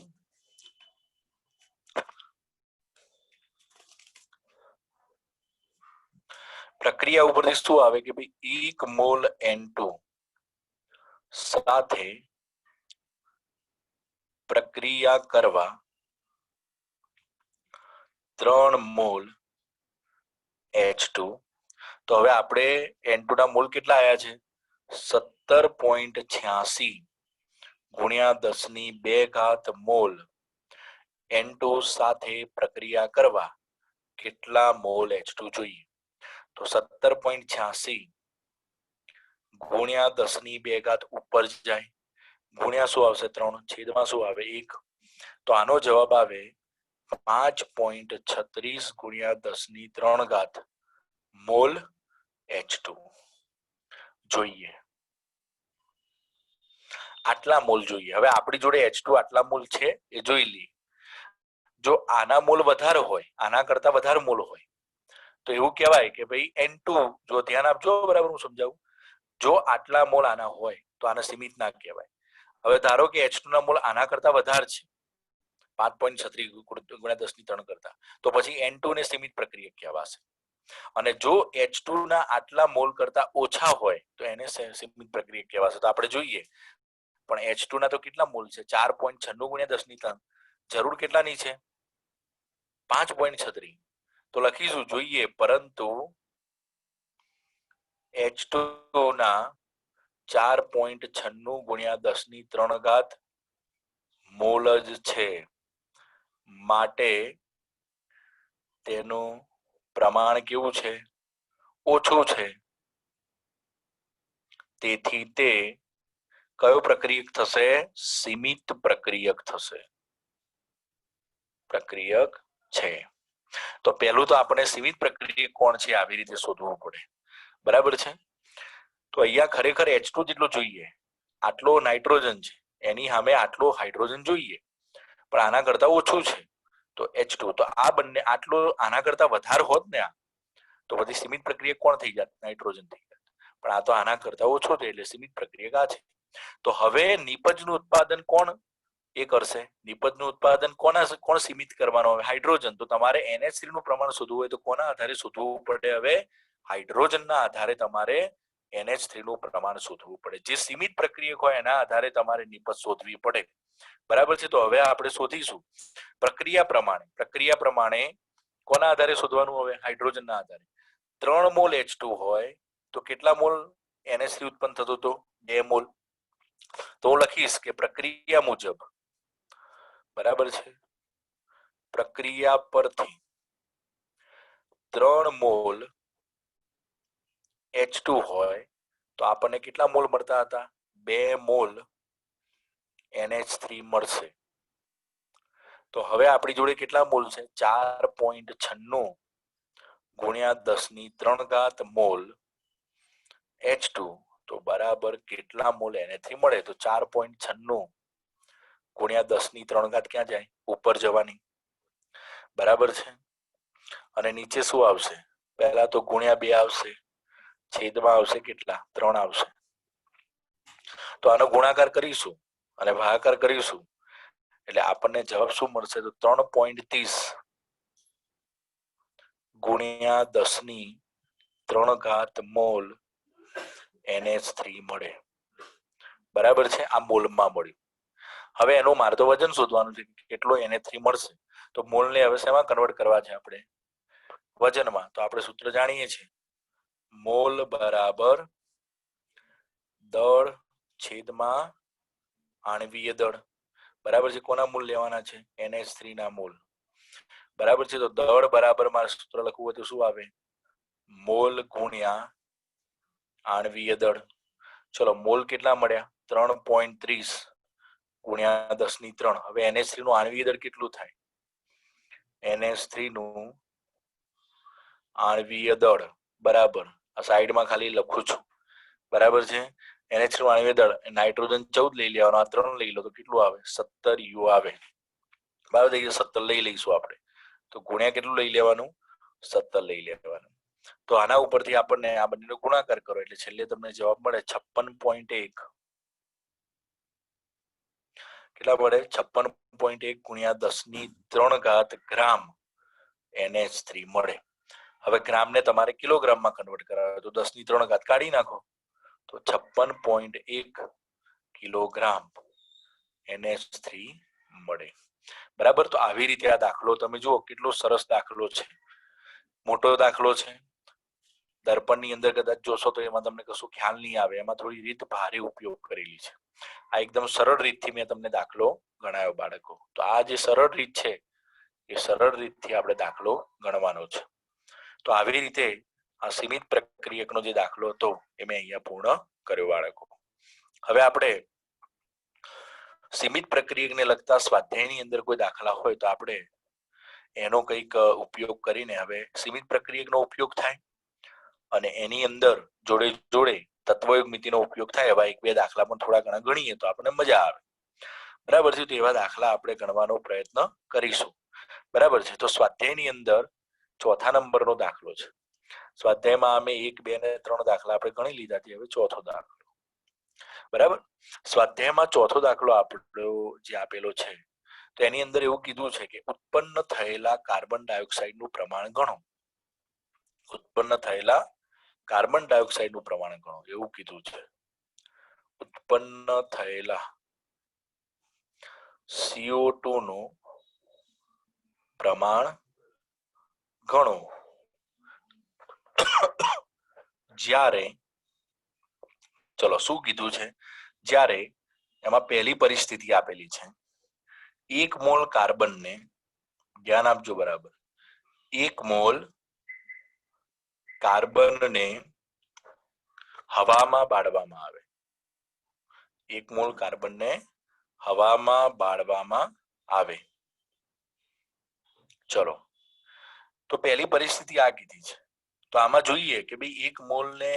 પ્રક્રિયા ઉપરથી શું આવે કે ભાઈ 1 મોલ N2 સાથે પ્રક્રિયા કરવા 3 મોલ H2. તો હવે આપણે N2 ના મોલ કેટલા આવ્યા છે? 17.86 ગુણ્યા 10⁻² મોલ N2 સાથે પ્રક્રિયા કરવા કેટલા મોલ H2 જોઈએ? તો 17.86 ગુણ્યા 10⁻² ઉપર જાય ગુણ્યા શું આવશે? 3 છેદમાં શું આવે? 1. તો આનો જવાબ આવે 5.36 ગુણ્યા 10⁻³ મોલ H2 જોઈએ. આટલા મોલ જોઈએ. હવે આપણી જોડે H2 આટલા મોલ છે એ જોઈ લઈએ. જો આના મોલ વધારે હોય, આના કરતા વધારે મોલ હોય તો એવું કહેવાય કે ભાઈ N2 જો ધ્યાન આપજો બરાબર હું સમજાવું. જો આટલા મોલ આના હોય તો આને સીમિત ના કહેવાય. હવે ધારો કે H2 ના મોલ આના કરતા વધારે છે 5.36 ગુણ્યા 10⁻³ કરતા તો પછી N2 ને સીમિત પ્રક્રિયક કહેવાશે. અને જો H2 ના આટલા મોલ કરતા ઓછા હોય તો એને સીમિત પ્રક્રિયક કહેવાશે. તો આપણે જોઈએ પણ H2 ના તો કેટલા મોલ છે? 4.96 ગુણ્યા 10⁻³ જરૂર કેટલાની છે? 5.36. તો લખીશું જોઈએ પરંતુ H2 ના 4.96 ગુણ્યા 10⁻³ મોલ જ છે, માટે તેનું પ્રમાણ કેવું છે? ઓછું છે. તેથી તે કયો પ્રક્રિયક થશે? સીમિત પ્રક્રિયક થશે. પ્રક્રિયક છે. તો પહેલું તો આપણે સીમિત પ્રક્રિયક કોણ છે આવી રીતે શોધવું પડે. બરાબર છે. તો અહીંયા ખરેખર H2 જેટલો જોઈએ, આટલો નાઇટ્રોજન છે, એની સામે આટલો હાઇડ્રોજન જોઈએ, પણ આના કરતા ઓછું છે. તો H2, તો આ બંને આટલો આના કરતા વધારે હોત ને, તો પછી સીમિત પ્રક્રિયક કોણ થઈ જાત? નાઇટ્રોજન થઈ જાત. પણ આ તો આના કરતા ઓછો છે એટલે સીમિત પ્રક્રિયક આ છે. તો હવે નિપજનું ઉત્પાદન કોણ એ કરશે? નિપજનું ઉત્પાદન કોણ સીમિત કરવાનો? હવે હાઇડ્રોજન. તો તમારે NH3 નું પ્રમાણ શોધવું હોય તો કોના આધારે શોધવું પડે? હવે હાઇડ્રોજનના આધારે તમારે NH3 નું પ્રમાણ શોધવું પડે. જે સીમિત પ્રક્રિયક હોય એના આધારે તમારે નિપજ શોધવી પડે. બરાબર છે. તો હવે આપણે શોધીશું પ્રક્રિયા પ્રમાણે કોના આધારે શોધવાનું? હવે હાઇડ્રોજનના આધારે. 3 મોલ H2 હોય તો કેટલા મોલ NH3 ઉત્પન્ન થતો હતો? 2 મોલ. તો હું લખીશ કે પ્રક્રિયા મુજબ, બરાબર છે, પ્રક્રિયા પરથી 3 મોલ H2 હોય તો આપણને કેટલા મોલ મળતા હતા? 2 મોલ NH3 મળશે. તો હવે આપણી જોડે કેટલા મોલ છે? 4.96 ગુણ્યા 10⁻³ મોલ H2. તો બરાબર કેટલા મોલ NH3 મળે? તો 4.96 ગુણ્યા 10⁻³ ક્યાં જાય? ઉપર જવાની. બરાબર છે. અને નીચે શું આવશે? પહેલા તો ગુણ્યા 2 આવશે, છેદમાં આવશે કેટલા? 3 આવશે. તો આનો ગુણાકાર કરીશું અને ભાગાકાર કરીશું એટલે આપણને જવાબ શું મળશે? તો 3.30 ગુણ્યા 10⁻³ મોલ NH3 મળે. બરાબર છે. આ મોલમાં મળ્યું. હવે એનું મારે તો વજન શોધવાનું છે, કેટલો NH3 મળશે. તો મોલને હવે શેમાં કન્વર્ટ કરવા છે? આપણે વજનમાં. તો આપણે સૂત્ર જાણીએ છીએ, મોલ બરાબર દળ છેદમાં આણ્વીય દળ. બરાબર છે. કોના મોલ લેવાના છે? NH3 ના મોલ. બરાબર છે. તો દળ બરાબર મારે સૂત્ર લખવું હોય તો શું આવે? મોલ ગુણ્યા આણ્વીય દળ. ચલો, મોલ કેટલા મળ્યા? 3.30 ગુણ્યા 10⁻³. હવે NH3 નું આણ્વીય દળ કેટલું થાય? NH3 નું આણ્વીય દળ બરાબર, આ સાઈડમાં ખાલી લખું છું. બરાબર છે. NH3 નું આણ્વીય દળ, નાઇટ્રોજન 14 લઈ લેવાનો, આ 3 લઈ લો તો કેટલું આવે? 17 U આવે. બરાબર થઈ ગયું. 17 લઈ લઈશું આપણે. તો ગુણ્યા કેટલું લઈ લેવાનું? 17 લઈ લેવાનું. તો આના ઉપરથી આપણને આ બંનેનો ગુણાકાર કરો એટલે છેલ્લે તમને જવાબ મળે 56.1. કેટલા મળે? 56.1 ગુણ્યા 10⁻³ ગ્રામ NH3 મળે. હવે ગ્રામને તમારે કિલોગ્રામમાં કન્વર્ટ કરાવે તો 10⁻³ કાઢી નાખો તો 56.1 કિલોગ્રામ NH3 મળે. બરાબર. તો આવી રીતે આ દાખલો તમે જુઓ, કેટલો સરસ દાખલો છે, મોટો દાખલો છે. દર્પણની અંદર કદાચ જોશો તો એમાં તમને કશું ખ્યાલ નહીં આવે, એમાં થોડી રીત ભારે ઉપયોગ કરેલી છે. આ એકદમ સરળ રીતથી મેં તમને દાખલો ગણાવ્યો બાળકો. તો આ જે સરળ રીત છે એ સરળ રીતથી આપણે દાખલો ગણવાનો છે. તો આવી રીતે આ સીમિત પ્રક્રિયકનો જે દાખલો હતો એ મેં અહીંયા પૂર્ણ કર્યો બાળકો. હવે આપણે સીમિત પ્રક્રિયકને લગતા સ્વાધ્યાયની અંદર કોઈ દાખલા હોય તો આપણે એનો કંઈક ઉપયોગ કરીને હવે સીમિત પ્રક્રિયકનો ઉપયોગ થાય અને એની અંદર જોડે જોડે તત્વયોગ મિતિનો ઉપયોગ થાય. એવા 1-2 દાખલા પણ થોડા ઘણા ગણીએ તો આપણને મજા આવે. બરાબર છે. તો એવા દાખલા આપણે ગણવાનો પ્રયત્ન કરીશું. બરાબર છે. તો સ્વાધ્યાયની અંદર 4થા નંબરનો દાખલો છે. સ્વાધ્યાયમાં અમે 1, 2 અને 3 દાખલા આપણે ગણી લીધા છે. હવે 4થો દાખલો. બરાબર. સ્વાધ્યાયમાં 4થો દાખલો આપણો જે આપેલો છે તો એની અંદર એવું કીધું છે કે ઉત્પન્ન થયેલા કાર્બન ડાયોક્સાઇડનું પ્રમાણ ગણો. ઉત્પન્ન થયેલા કાર્બન ડાયોક્સાઇડનું પ્રમાણ ગણો એવું કીધું છે. ઉત્પન્ન થયેલા CO2 નું પ્રમાણ ગણો જ્યારે ચલો શું કીધું છે, જ્યારે એમાં પહેલી પરિસ્થિતિ આપેલી છે, 1 મોલ કાર્બનને, ધ્યાન આપજો બરાબર, 1 મોલ કાર્બનને હવામાં બાળવામાં આવે, 1 મોલ કાર્બનને હવામાં બાળવામાં આવે. ચલો તો પહેલી પરિસ્થિતિ આ કીધી છે, તો આમાં જોઈએ કે ભાઈ 1 મોલ ને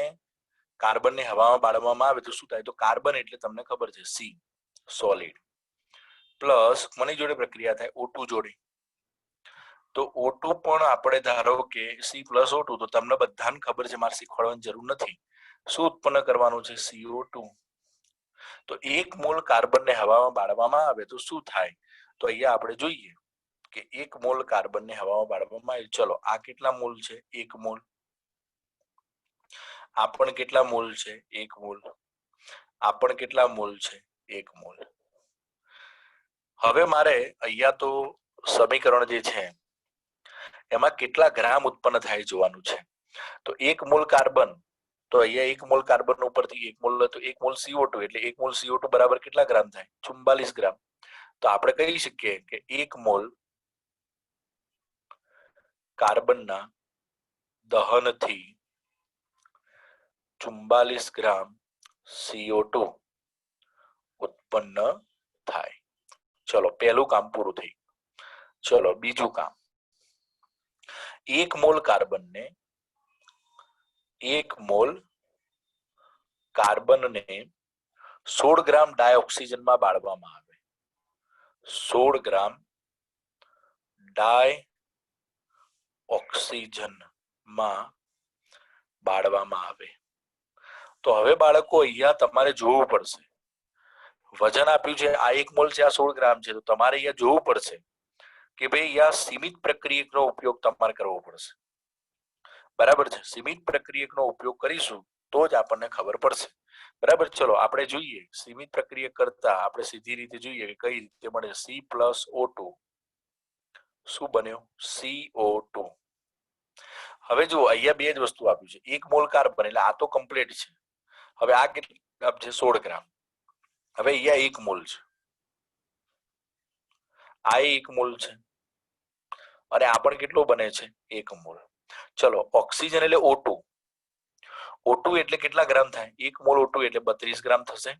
કાર્બનને હવામાં બાળવામાં આવે તો શું થાય, તો કાર્બન એટલે તમને ખબર છે સી સોલિડ, પ્લસ કોની જોડે પ્રક્રિયા થાય, O2 જોડે. તો O2 પણ આપણે ધારો કે C+O2, તો તમને બધાને ખબર છે, મારે શીખવાડવાની જરૂર નથી, શું ઉત્પન્ન કરવાનું છે, CO2. તો 1 મોલ કાર્બનને હવામાં બાળવામાં આવે તો શું થાય, તો અહીંયા આપણે જોઈએ કે 1 મોલ કાર્બનને હવામાં બાળવામાં આવે. ચલો આ કેટલા મોલ છે, 1 મોલ. આ પણ કેટલા મોલ છે, 1 મોલ. આ પણ કેટલા મોલ છે, 1 મોલ. હવે મારે અહીંયા તો સમીકરણ જે છે એમાં કેટલા ગ્રામ ઉત્પન્ન થાય જોવાનું છે. તો 1 મોલ કાર્બન, તો અહીંયા 1 મોલ કાર્બન ઉપરથી 1 મોલ, તો 1 મોલ CO2 એટલે 1 મોલ CO2 બરાબર કેટલા ગ્રામ થાય, 44 ગ્રામ. તો આપણે કહી શકીએ કે 1 મોલ કાર્બનના દહનથી 44 ગ્રામ CO2 ઉત્પન્ન થાય. ચલો પહેલું કામ પૂરું થઈ. ચલો બીજું કામ, 1 મોલ કાર્બનને 1 મોલ કાર્બનને 16 ગ્રામ ડાયોક્સિજનમાં બાળવામાં આવે, 16 ગ્રામ ડાયોક્સિજનમાં બાળવામાં આવે. તો હવે બાળકો અહીંયા તમારે જોવું પડશે, વજન આપ્યું છે આ 1 મોલ છે, આ 16 ગ્રામ છે, તો તમારે અહીંયા જોવું પડશે કે ભાઈ અહીંયા સીમિત પ્રક્રિયકનો ઉપયોગ તમારે કરવો પડશે. બરાબર છે, સીમિત પ્રક્રિયકનો ઉપયોગ કરીશું તો જ આપણને ખબર પડશે. બરાબર, ચલો આપણે જોઈએ સીમિત પ્રક્રિયક કરતા આપણે સીધી રીતે જોઈએ કે કઈ રીતે મળે. C+O2 શું બન્યો, CO2. હવે જુઓ અહીંયા બે જ વસ્તુ આપ્યું છે, 1 મોલ કાર્બન એટલે આ તો કમ્પ્લીટ છે. હવે આ કેટલા છે, 16 ગ્રામ. હવે અહીંયા 1 મોલ છે, આ 1 મોલ છે, અને આ પણ કેટલો બને છે, 1 મોલ. ચલો ઓક્સિજન એટલે O2, O2 એટલે કેટલા ગ્રામ થાય, 1 મોલ O2 એટલે 32 ગ્રામ થશે.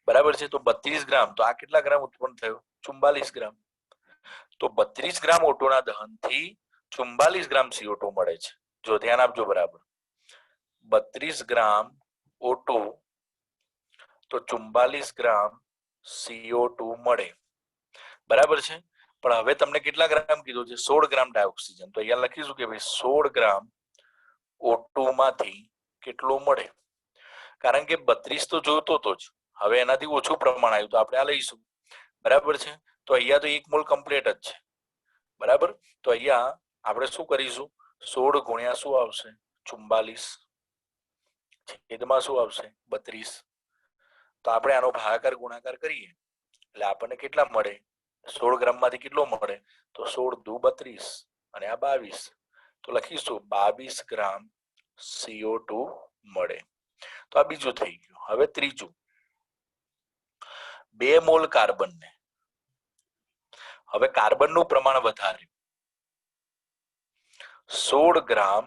બરાબર છે, તો 32 ગ્રામ, તો આ કેટલા ગ્રામ ઉત્પન્ન થયો, 44 ગ્રામ. તો 32 ગ્રામ O2 ના દહનથી 44 ગ્રામ CO2 મળે છે. જો ધ્યાન આપજો બરાબર, 32 ગ્રામ O2 તો 44 ગ્રામ CO2 મળે. બરાબર છે, પણ હવે તમને કેટલા ગ્રામ કીધું છે, 16 ગ્રામ ડાયોક્સિજન. તો અહીંયા લખીશું કે ભાઈ 16 ગ્રામ O2 માંથી કેટલો મળે, કારણ કે 32 તો જોતો તો જ, હવે એનાથી ઓછું પ્રમાણ આવ્યું તો આપણે આ લઈશું. બરાબર છે, તો અહીંયા તો 1 મોલ કમ્પ્લીટ જ છે. બરાબર, તો અહીંયા આપણે શું કરીશું, 16 ગુણ્યા શું આવશે, 44 છેદમાં શું આવશે, 32. તો આપણે આનો ભાગાકાર ગુણાકાર કરીએ એટલે આપણને કેટલા મળે, 16 ગ્રામ માંથી કેટલો મળે, તો 16 દુ 32 અને આ 22, તો લખીશું 22 ગ્રામ CO2 મળે. તો આ બીજું થઈ ગયું. હવે ત્રીજું, 2 મોલ કાર્બનને, હવે કાર્બનનું પ્રમાણ વધારે, 16 ગ્રામ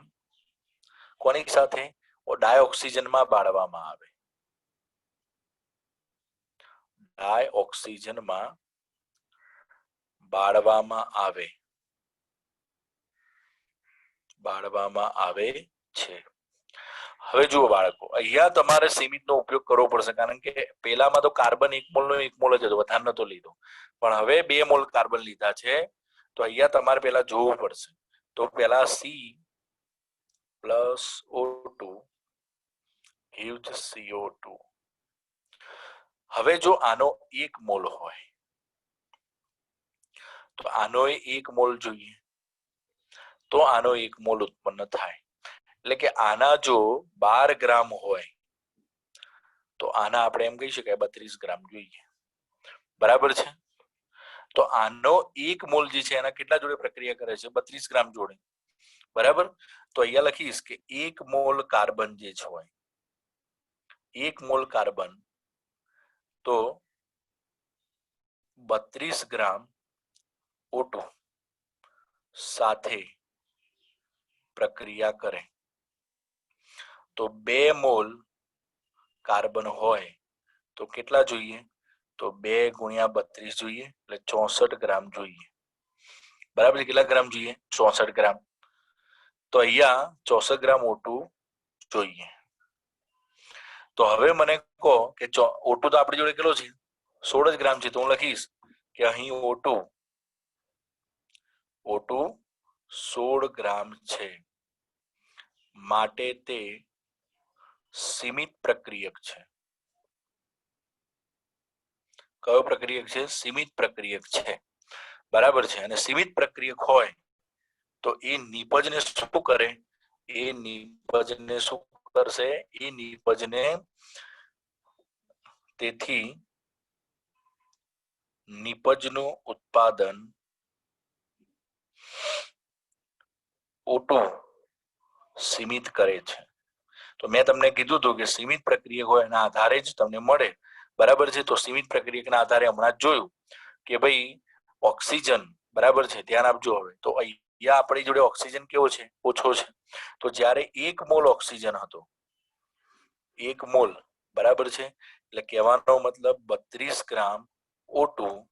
કોની સાથે, ડાયોક્સિજનમાં બાળવામાં આવે, ડાયોક્સિજનમાં બાળવામાં આવે છે. હવે જુઓ બાળકો, અહીંયા તમારે સીમિતનો ઉપયોગ કરવો પડશે, કારણ કે પેલામાં તો કાર્બન 1 મોલ નો 1 મોલ જ હતો, વધારે નતો લીધો, પણ હવે 2 મોલ કાર્બન લીધા છે. તો અહીંયા તમારે પેલા જોવું પડશે. તો પેલા C+O2 gives CO2. હવે જો આનો 1 મોલ હોય તો આનો 1 મોલ જોઈએ, તો આનો 1 મોલ ઉત્પન્ન થાય. એટલે કે આના જો 12 ગ્રામ હોય તો આના આપણે એમ કહી શકાય 32 ગ્રામ જોઈએ. બરાબર છે, તો આનો 1 મોલ જે છે એના કેટલા જોડે પ્રક્રિયા કરે છે, 32 ગ્રામ જોડે. બરાબર, તો અહીંયા લખીશ કે 1 મોલ કાર્બન જે હોય 1 મોલ કાર્બન તો 32 ગ્રામ O2 સાથે પ્રક્રિયા કરે તો 2 મોલ કાર્બન હોય તો કેટલા જોઈએ તો 2 ગુણ્યા 32 જોઈએ એટલે 64 ગ્રામ જોઈએ બરાબર કેટલા ગ્રામ જોઈએ 64 ગ્રામ તો અહીંયા 64 ગ્રામ O2 જોઈએ તો હવે મને કહો કે O2 તો આપણી જોડે કેટલો છે 16 જ ગ્રામ છે તો હું લખીશ કે અહીં O2 16 ગ્રામ છે માટે તે સીમિત પ્રક્રિયક છે કયો પ્રક્રિયક છે સીમિત પ્રક્રિયક છે બરાબર છે અને સીમિત પ્રક્રિયક હોય તો એ નિપજને શું કરે એ નિપજને શું કરશે એ નિપજને તેથી નિપજનું ઉત્પાદન O2 સીમિત કરે છે તો મેં તમને કીધું હતું કે સીમિત પ્રક્રિયક હોય એના આધારે જ તમને મળે બરાબર છે તો સીમિત પ્રક્રિયકના આધારે હમણાં જોયું કે ભાઈ ઓક્સિજન બરાબર છે ધ્યાન આપજો હવે તો અહીંયા આપણી જોડે ઓક્સિજન કેવો છે ઓછો છે તો જ્યારે 1 મોલ ઓક્સિજન હતો 1 મોલ બરાબર છે એટલે કહેવાનો મતલબ 32 ગ્રામ O2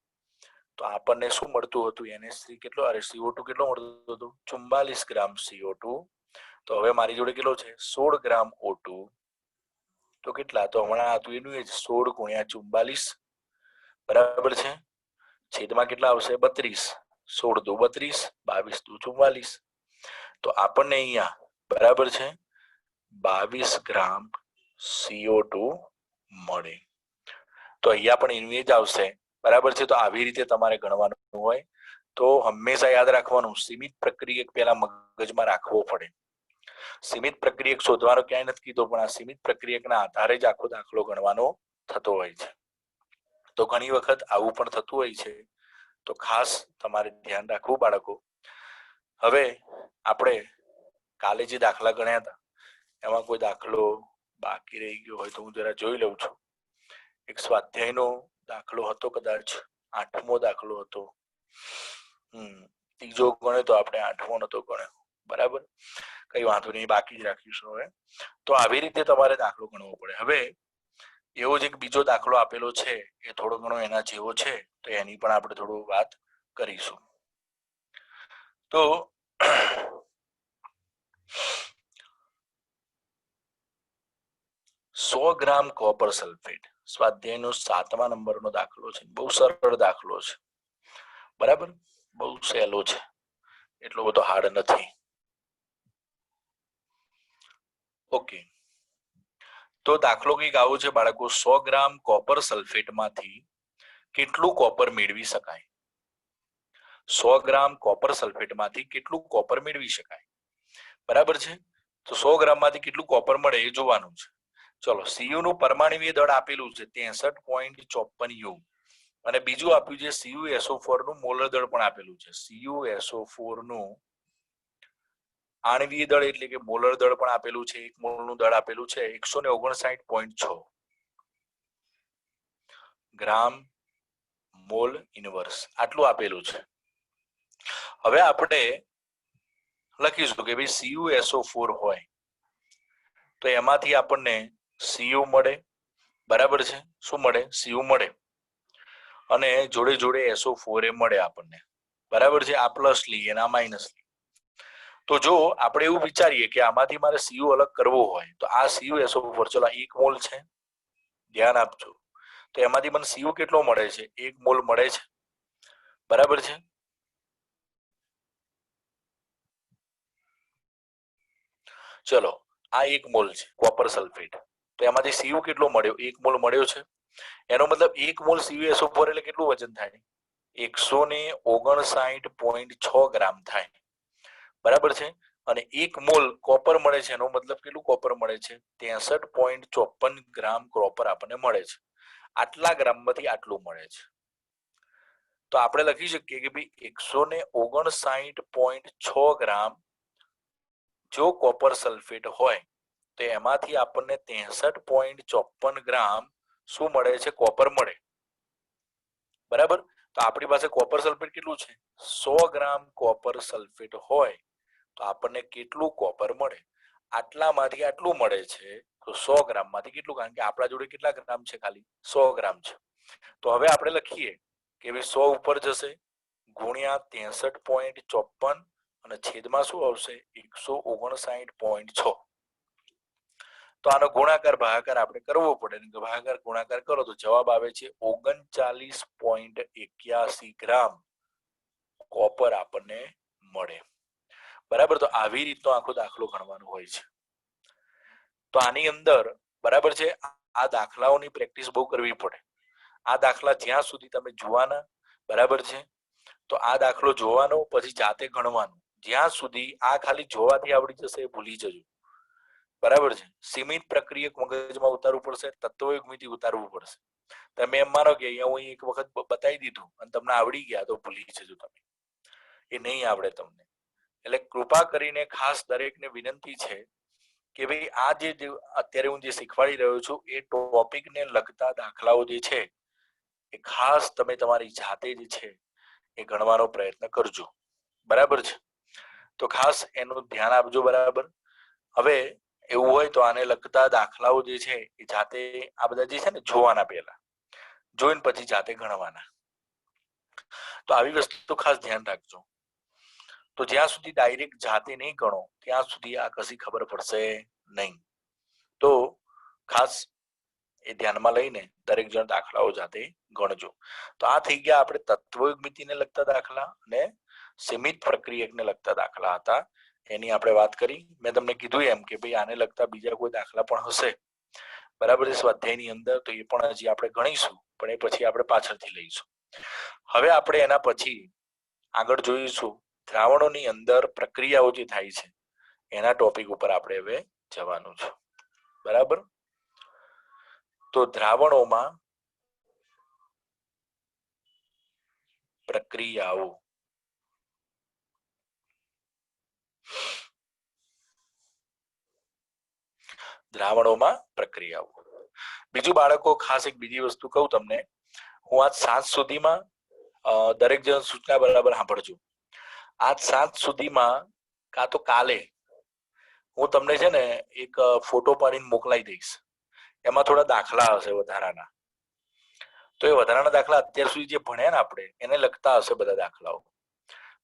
તો આપણને શું મળતું હતું NH3 કેટલો અરે CO2 કેટલો મળતો હતો 44 ગ્રામ CO2 તો હવે મારી જોડે કેટલો છે 16 ગ્રામ O2 તો કેટલા તો હમણાં હતું એનું એ 16 ગુણ્યા 44 બરાબર છે છેદમાં કેટલા આવશે 32 16 દુ 32 22 દુ 44 તો આપણને અહીંયા બરાબર છે 22 ગ્રામ CO2 મળે તો અહીંયા પણ એનું એ જ આવશે બરાબર છે તો આવી રીતે તમારે ગણવાનું હોય તો હંમેશા યાદ રાખવાનું સીમિત પ્રક્રિયક પહેલા મગજમાં રાખવો પડે સીમિત પ્રક્રિયક શોધવાનો ક્યાંય નથી કીધો પણ આ સીમિત પ્રક્રિયકના આધારે જ આખો દાખલો ગણવાનો થતો હોય છે તો ઘણી વખત આવું પણ થતું હોય છે તો ખાસ તમારે ધ્યાન રાખવું બાળકો હવે આપણે કાલે જે દાખલા ગણ્યા હતા એમાં કોઈ દાખલો બાકી રહી ગયો હોય તો હું જરા જોઈ લઉં છું એક સ્વાધ્યાયનો દાખલો હતો કદાચ 8મો દાખલો હતો ત્રીજો ગણ્યો તો આપણે 8મો નતો ગણ્યો બરાબર કઈ વાંધો નહીં બાકી જ રાખીશું હવે તો આવી રીતે તમારે દાખલો ગણવો પડે હવે એવો જ એક બીજો દાખલો આપેલો છે એ થોડો ઘણો એના જેવો છે તો એની પણ આપણે થોડું વાત કરીશું તો 100 ગ્રામ કોપર સલ્ફેટ સ્વાધ્યાયનો 7મા નંબરનો દાખલો છે બહુ સરળ દાખલો છે બરાબર બહુ સહેલો છે એટલો બધો હાર્ડ નથી ઓકે તો દાખલો કંઈક આવો છે બાળકો 100 ગ્રામ કોપર સલ્ફેટમાંથી કેટલું કોપર મેળવી શકાય 100 ગ્રામ કોપર સલ્ફેટમાંથી કેટલું કોપર મેળવી શકાય બરાબર છે તો 100 ગ્રામમાંથી કેટલું કોપર મળે એ જોવાનું છે ચલો Cu નું પરમાણુય દળ આપેલું છે 63.54 U અને બીજું આપ્યું છે CuSO4 નું મોલર દળ પણ આપેલું છે CuSO4 નું આણ્વીય દળ એટલે કે મોલર દળ પણ આપેલું છે 1 મોલ નું દળ આપેલું છે 159.6 ગ્રામ મોલ ઇનવર્સ આટલું આપેલું છે હવે આપણે લખીશું કે ભાઈ CuSO4 હોય તો એમાંથી આપણને Cu મળે બરાબર છે શું મળે Cu મળે અને જોડે જોડે SO4 એ મળે આપણને બરાબર છે આ પ્લસ લઈએ અને આ માઇનસ લઈએ તો જો આપણે એવું વિચારીએ કે આમાંથી મારે Cu અલગ કરવો હોય તો આ CuSO4 ચલો 1 મોલ છે ધ્યાન આપજો તો એમાંથી મને Cu કેટલો મળે છે 1 મોલ મળે છે બરાબર છે ચલો આ 1 મોલ છે કોપર સલ્ફેટ તો એમાંથી Cu કેટલો મળ્યો 1 મોલ મળ્યો છે એનો મતલબ 1 મોલ CuSO4 એટલે કેટલું વજન થાય 159.6 ગ્રામ થાય બરાબર છે અને 1 મોલ કોપર મળે છે એનો મતલબ કેટલું કોપર મળે છે 63.54 ગ્રામ કોપર આપણને મળે છે આટલા ગ્રામમાંથી આટલું મળે છે તો આપણે લખી શકીએ કે ભાઈ 159.6 ગ્રામ જો કોપર સલ્ફેટ હોય તો એમાંથી આપણને 63.54 ગ્રામ શું મળે છે? કોપર મળે. બરાબર. તો આપણી પાસે કોપર સલ્ફેટ કેટલું છે? 100 ગ્રામ કોપર સલ્ફેટ હોય તો આપણને કેટલું કોપર મળે? આટલામાંથી આટલું મળે છે. તો 100 ગ્રામમાંથી કેટલું? કારણ કે આપણા જોડે કેટલા ગ્રામ છે? ખાલી 100 ગ્રામ છે. તો હવે આપણે લખીએ કે ભાઈ 100 ઉપર જશે ગુણ્યા 63.54 અને છેદમાં શું આવશે? 159.6. તો આનો ગુણાકાર ભાગાકાર આપણે કરવો પડે. ભાગાકાર ગુણાકાર કરો તો જવાબ આવે છે 39.81 ગ્રામ કોપર આપણને મળે. બરાબર. તો આવી રીતનો આખો દાખલો ગણવાનો હોય છે. તો આની અંદર બરાબર છે, આ દાખલાઓની પ્રેક્ટિસ બહુ કરવી પડે. આ દાખલા જ્યાં સુધી તમે જોવાના, બરાબર છે, તો આ દાખલો જોવાનો પછી જાતે ગણવાનો. જ્યાં સુધી આ ખાલી જોવાથી આવડી જશે એ ભૂલી જજો. બરાબર છે. સીમિત પ્રક્રિયક મગજમાં ઉતારવું પડશે, તત્વયુગ્મિતિ ઉતારવું પડશે. તમે એમ માનો કે અહીંયા હું એક વખત બતાવી દીધું અને તમને આવડી ગયા તો ભૂલી જજો તમે. એ નહીં આવડે તમને. એટલે કૃપા કરીને ખાસ દરેકને વિનંતી છે કે ભાઈ આ જે અત્યારે હું જે શીખવાડી રહ્યો છું એ ટોપિકને લગતા દાખલાઓ જે છે એ ખાસ તમે તમારી જાતે જ છે એ ગણવાનો પ્રયત્ન કરજો. બરાબર છે. તો ખાસ એનું ધ્યાન આપજો. બરાબર. હવે એવું હોય તો આને લગતા દાખલાઓ જે છે એ જાતે આ બધા જે છે ને જોવાના, પહેલા જોઈને પછી જાતે ગણવાના. તો આવી વસ્તુ ખાસ ધ્યાન રાખજો. તો જ્યાં સુધી ડાયરેક્ટ જાતે નહીં ગણો ત્યાં સુધી આ કશી ખબર પડશે નહીં. તો ખાસ એ ધ્યાનમાં લઈને દરેક જણ દાખલાઓ જાતે ગણજો. તો આ થઈ ગયા આપણે તત્વયુગ્મિતિને લગતા દાખલા અને સીમિત પ્રક્રિયકને લગતા દાખલા હતા. એની આપણે વાત કરી. મેં તમને કીધું એમ કે ભાઈ આને લગતા બીજા કોઈ દાખલા પણ હશે, બરાબર છે, સ્વાધ્યાયની અંદર, તો એ પણ હજી આપણે ગણીશું, પણ એ પછી આપણે પાછળથી લઈશું. હવે આપણે એના પછી આગળ જોઈશું દ્રાવણોની અંદર પ્રક્રિયાઓ જે થાય છે એના ટોપિક ઉપર આપણે હવે જવાનું છે. બરાબર. તો દ્રાવણોમાં પ્રક્રિયાઓ. દ્રાવણોમાં પ્રક્રિયાઓ. બીજું બાળકો ખાસ એક બીજી વસ્તુ કહું તમને. હું આજ 7 સુધીમાં દરેક જણ સૂચના બરાબર સાંભળજો. આજ 7 સુધીમાં કાં તો કાલે હું તમને છે ને એક ફોટો પાડીને મોકલાઈ દઈશ. એમાં થોડા દાખલા હશે વધારાના. તો એ વધારાના દાખલા અત્યાર સુધી જે ભણ્યા ને આપણે એને લગતા હશે બધા દાખલાઓ.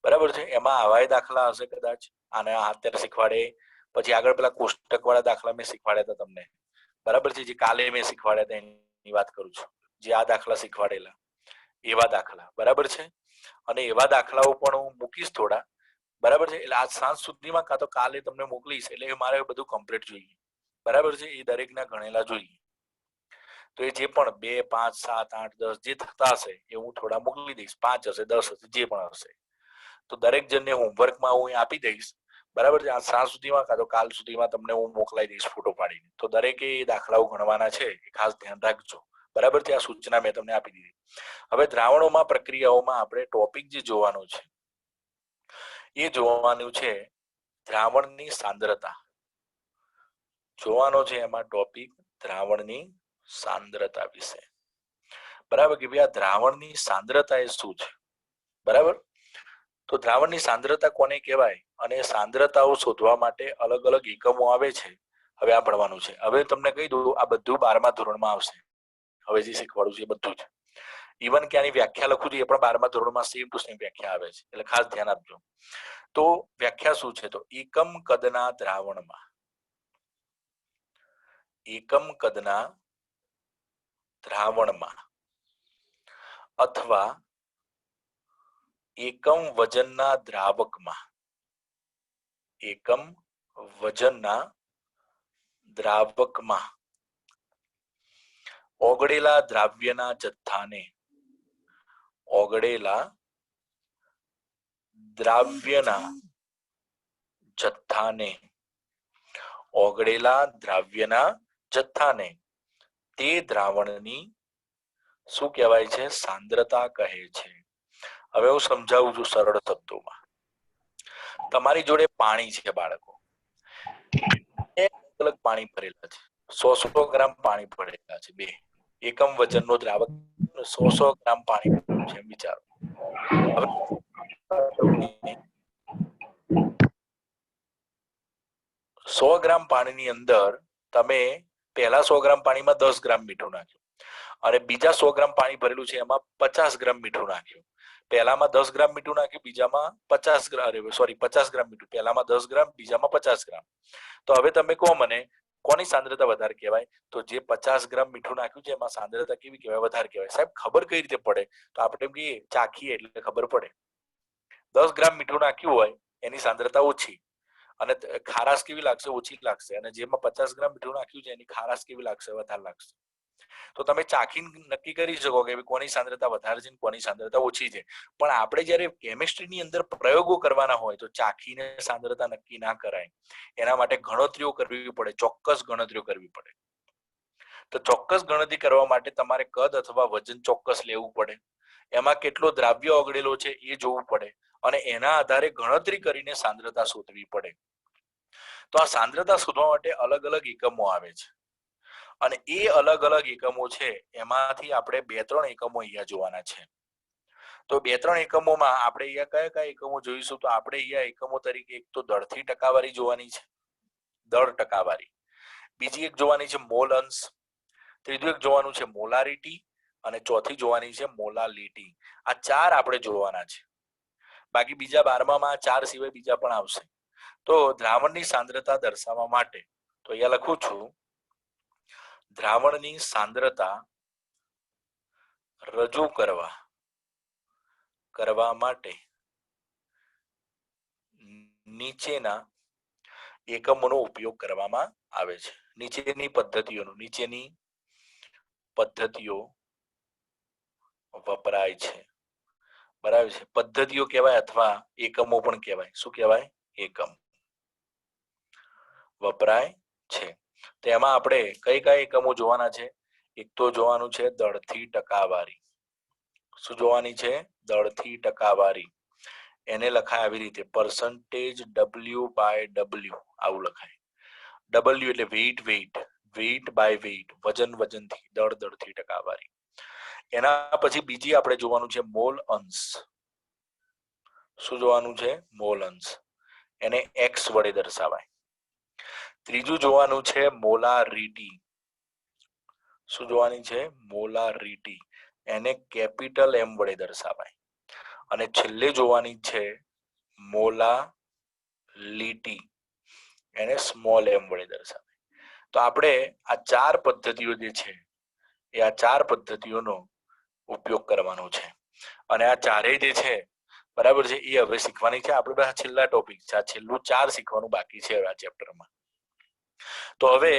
બરાબર છે. એમાં આવા દાખલા હશે કદાચ, આને અત્યારે શીખવાડે, પછી આગળ પેલા કોષ્ટક વાળા દાખલા મેં શીખવાડ્યા હતા તમને. બરાબર છે. જે કાલે મેં શીખવાડ્યા હતા એની વાત કરું છું. જે આ દાખલા શીખવાડેલા એવા દાખલા. બરાબર છે. અને એવા દાખલાઓ પણ હું મૂકીશ થોડા. બરાબર છે. એટલે આજ સાંજ સુધીમાં કાં તો કાલે તમને મોકલીશ. એટલે મારે બધું કમ્પ્લીટ જોઈએ. બરાબર છે. એ દરેકના ગણેલા જોઈએ. તો એ જે પણ 2, 5, 7, 8, 10 જે થતા હશે એ હું થોડા મોકલી દઈશ. 5 હશે, 10 હશે, જે પણ હશે. તો દરેક જણને હોમવર્કમાં હું આપી દઈશ. બરાબર છે. આ સાંજ સુધીમાં કાં તો કાલ સુધીમાં તમને હું મોકલાઈ દઈશ ફોટો પાડીને. તો દરેકે એ દાખલાઓ ગણવાના છે એ ખાસ ધ્યાન રાખજો. બરાબર છે. આ સૂચના મેં તમને આપી દીધી. હવે દ્રાવણોમાં પ્રક્રિયાઓમાં આપણે ટોપિક જે જોવાનું છે એ જોવાનું છે દ્રાવણની સાંદ્રતા. જોવાનો છે એમાં ટોપિક દ્રાવણની સાંદ્રતા વિશે. બરાબર. કે ભાઈ આ દ્રાવણની સાંદ્રતા એ શું છે? બરાબર. તો દ્રાવણની સાંદ્રતા કોને કહેવાય અને સાંદ્રતાઓ શોધવા માટે અલગ અલગ એકમો આવે છે. હવે આ ભણવાનું છે. હવે તમને કહી દઉં આ બધું 12મા ધોરણમાં આવશે. હવે જે શીખવાડું છે એ બધું જ. ઇવન કે આની વ્યાખ્યા લખું છું એ પણ 12મા ધોરણમાં સેમ ટુ સેમ વ્યાખ્યા આવે છે. એટલે ખાસ ધ્યાન આપજો. તો વ્યાખ્યા શું છે? તો એકમ કદના દ્રાવણમાં, એકમ કદના દ્રાવણમાં અથવા એકમ વજનના દ્રાવકમાં, એકમ વજનના દ્રાવકમાં ઓગળેલા દ્રાવ્યના જથ્થાને, ઓગળેલા દ્રાવ્યના જથ્થાને, ઓગળેલા દ્રાવ્યના જથ્થાને તે દ્રાવણની શું કહેવાય છે? સાંદ્રતા કહે છે. હવે હું સમજાવું છું સરળ શબ્દોમાં. તમારી જોડે પાણી છે બાળકો. અલગ પાણી ભરેલા છે, 100 ગ્રામ પાણી ભરેલા છે, બે એકમ વજનનો દ્રાવક 100 ગ્રામ પાણી ભરેલું છે, એમ વિચારો. હવે 100 ગ્રામ પાણીની અંદર તમે પહેલા 100 ગ્રામ પાણીમાં 10 ગ્રામ મીઠું નાખ્યું અને બીજા 100 ગ્રામ પાણી ભરેલું છે એમાં 50 ગ્રામ મીઠું નાખ્યું. પહેલામાં 10 ગ્રામ મીઠું નાખ્યું, બીજામાં 50 ગ્રામ, 50 ગ્રામ મીઠું, પહેલામાં 10 ગ્રામ, બીજામાં 50 ગ્રામ. તો હવે તમે કહો મને કોની સાંદ્રતા વધારે કહેવાય? તો જે 50 ગ્રામ મીઠું નાખ્યું છે એમાં સાંદ્રતા કેવી કહેવાય? વધારે કહેવાય. સાહેબ ખબર કઈ રીતે પડે? તો આપણે એમ કહીએ ચાખીએ એટલે ખબર પડે. 10 ગ્રામ મીઠું નાખ્યું હોય એની સાંદ્રતા ઓછી અને ખારાશ કેવી લાગશે? ઓછી લાગશે. અને જેમાં 50 ગ્રામ મીઠું નાખ્યું છે એની ખારાશ કેવી લાગશે? વધારે લાગશે. તો તમે ચાખીને નક્કી કરી શકો કે કોની સાંદ્રતા વધારે છે કોની સાંદ્રતા ઓછી છે. પણ આપણે જ્યારે કેમિસ્ટ્રીની અંદર પ્રયોગો કરવાના હોય તો ચાખીને સાંદ્રતા નક્કી ના કરાય. એના માટે ગણતરીઓ કરવી પડે, ચોક્કસ ગણતરીઓ કરવી પડે. તો ચોક્કસ ગણતરી કરવા માટે તમારે કદ અથવા વજન ચોક્કસ લેવું પડે, એમાં કેટલો દ્રાવ્ય ઓગળેલો છે એ જોવું પડે અને એના આધારે ગણતરી કરીને સાંદ્રતા શોધવી પડે. તો આ સાંદ્રતા શોધવા માટે અલગ અલગ એકમો આવે છે અને એ અલગ અલગ એકમો છે એમાંથી આપણે 2-3 એકમો અહીંયા જોવાના છે. તો 2-3 એકમોમાં આપણે અહીંયા કયા કયા એકમો જોઈશું? તો આપણે અહીંયા એકમો તરીકે એક તો દળથી ટકાવારી જોવાની છે, દળ ટકાવારી. બીજી એક જોવાની છે મોલ અંશ, ત્રીજું એક જોવાનું છે મોલારિટી અને ચોથી જોવાની છે મોલાલિટી. આ 4 આપણે જોવાના છે. બાકી બીજા 12માં આ 4 સિવાય બીજા પણ આવશે. તો દ્રાવણની સાંદ્રતા દર્શાવવા માટે તો અહીંયા લખું છું, દ્રાવણની સાંદ્રતા રજૂ કરવા માટે નીચેના એકમોનો ઉપયોગ કરવામાં આવે છે. નીચેની પદ્ધતિઓ વપરાય છે. બરાબર છે. પદ્ધતિઓ કહેવાય અથવા એકમો પણ કહેવાય. શું કહેવાય? એકમ વપરાય છે. તો એમાં આપણે કઈ કઈ એકમો જોવાના છે? એક તો જોવાનું છે દળથી ટકાવારી. શું જોવાની છે? દળથી ટકાવારી. એને લખાય આવી રીતે percentage W/W, આવું લખાય. W એટલે weight by weight, વજનથી, દળથી ટકાવારી. એના પછી બીજી આપણે જોવાનું છે મોલ અંશ. શું જોવાનું છે? મોલ અંશ. એને x વડે દર્શાવાય. ત્રીજું જોવાનું છે મોલારિટી. શું જોવાની છે? મોલારિટી. એને કેપિટલ M વડે દર્શાવાય. અને છેલ્લે જોવાની છે મોલાલિટી. એને સ્મોલ m વડે દર્શાવાય. તો આપણે આ 4 પદ્ધતિઓ જે છે એ આ 4 પદ્ધતિઓનો ઉપયોગ કરવાનો છે અને આ ચારેય જે છે બરાબર છે એ હવે શીખવાની છે. આપણે પાસે છેલ્લા ટોપિક છે, આ છેલ્લું 4 શીખવાનું બાકી છે આ ચેપ્ટરમાં. તો હવે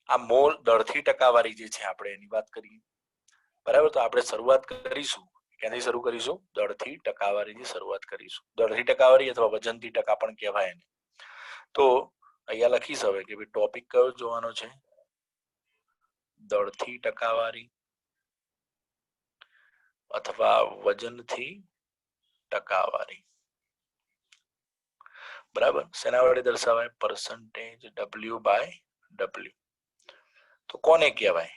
આ મોલ દળથી ટકાવારી જે છે આપણે એની વાત કરીએ. બરાબર, તો આપણે શરૂઆત કરીશું. ક્યાંથી શરૂ કરીશું? દળથી ટકાવારીથી શરૂઆત કરીશું. દળથી ટકાવારી અથવા વજનથી ટકા પણ કહેવાય એને. તો અહીંયા લખીશ હવે કે ભાઈ ટોપિક કયો જોવાનો છે? દળથી ટકાવારી અથવા વજનથી ટકાવારી. બરાબર, શેના વડે દર્શાવાય? %W/W. તો કોને કહેવાય?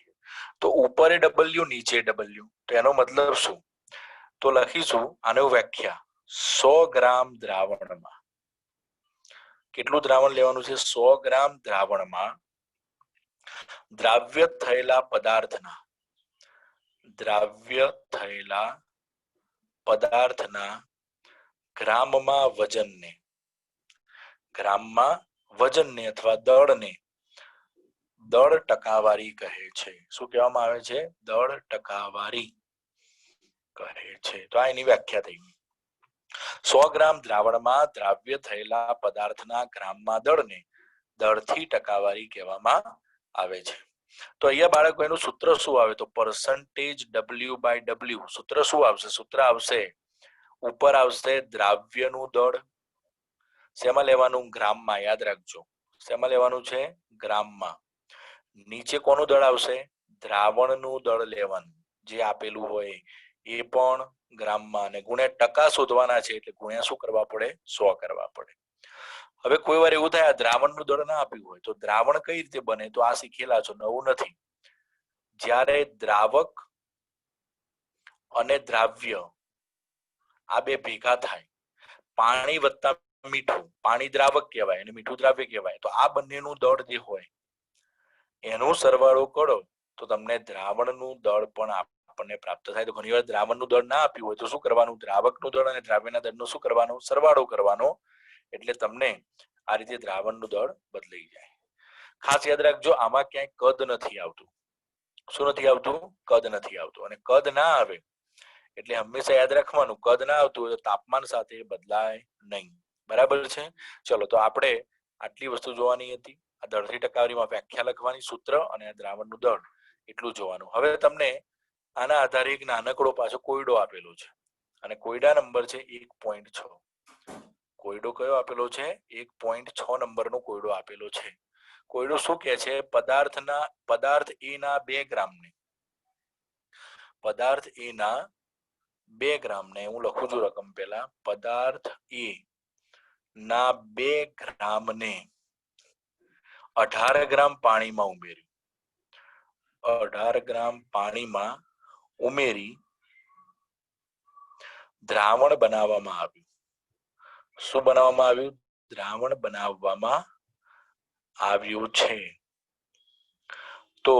તો ઉપર W, નીચે W. તો એનો મતલબ શું? તો લખીશું આનો વ્યાખ્યા. 100 ગ્રામ દ્રાવણમાં કેટલું દ્રાવણ લેવાનું છે? 100 ગ્રામ દ્રાવણમાં દ્રાવ્ય થયેલા પદાર્થના ગ્રામમાં વજનને અથવા દળને દળ ટકાવારી કહે છે. શું કહેવામાં આવે છે? દળ ટકાવારી કહે છે. તો આ એની વ્યાખ્યા થઈ. 100 ગ્રામ દ્રાવણમાં દ્રાવ્ય થયેલા પદાર્થના ગ્રામમાં દળને દળથી ટકાવારી કહેવામાં આવે છે. તો અહીંયા બાળકો એનું સૂત્ર શું આવે? તો %W/W. સૂત્ર શું આવશે? સૂત્ર આવશે, ઉપર આવશે દ્રાવ્યનું દળ. શેમાં લેવાનું? ગ્રામમાં. યાદ રાખજો, શેમાં લેવાનું છે? ગ્રામમાં. નીચે કોનું દળ આવશે? દ્રાવણનું દળ લેવાનું, જે આપેલું હોય એ પણ ગ્રામમાં. અને ગુણ્યા ટકા શોધવાના છે એટલે ગુણ્યા શું કરવા પડે? 100 કરવા પડે. હવે કોઈ વાર એવું થાય આ દ્રાવણનું દળ ના આપ્યું હોય તો દ્રાવણ કઈ રીતે બને, તો આ શીખેલા છો, નવું નથી. જ્યારે દ્રાવક અને દ્રાવ્ય આ બે ભેગા થાય, પાણી વત્તા મીઠું, પાણી દ્રાવક કહેવાય અને મીઠું દ્રાવ્ય કહેવાય, તો આ બંનેનું દળ જે હોય એનો સરવાળો કરો તો તમને દ્રાવણનું દળ પણ આપણને પ્રાપ્ત થાય. તો ઘણીવાર દ્રાવણનું દળ ના આપ્યું હોય તો શું કરવાનું, દ્રાવકનું દળ અને દ્રાવ્યના દળનો શું કરવાનો, સરવાળો કરવાનો, એટલે તમને આ રીતે દ્રાવણનું દળ બદલાઈ જાય. ખાસ યાદ રાખજો, આમાં ક્યાંય કદ નથી આવતું. શું નથી આવતું, કદ નથી આવતું. અને કદ ના આવે એટલે હંમેશા યાદ રાખવાનું, કદ ના આવતું હોય તો તાપમાન સાથે બદલાય નહીં. બરાબર છે. ચલો, તો આપણે આટલી વસ્તુ જોવાની હતી. આ દળથી ટકાવારીમાં વ્યાખ્યા લખવાની, સૂત્ર અને દ્રાવણનું દળ એટલું જોવાનું. હવે તમને આના આધારે એક નાનકડો પાછો કોયડો આપેલો છે અને કોયડા નંબર છે 1.6. કોયડો કયો આપેલો છે, 1.6 નંબરનો કોયડો આપેલો છે. કોયડો શું કહે છે, પદાર્થ એ ના 2 ગ્રામને, પદાર્થ એ ના 2 ગ્રામને, હું લખું છું રકમ પહેલા, પદાર્થ એ ના 2 ગ્રામને 18 ગ્રામ પાણીમાં ઉમેર્યું, 18 ગ્રામ પાણીમાં ઉમેરી દ્રાવણ બનાવવામાં આવ્યું. શું બનાવવામાં આવ્યું, દ્રાવણ બનાવવામાં આવ્યું છે. તો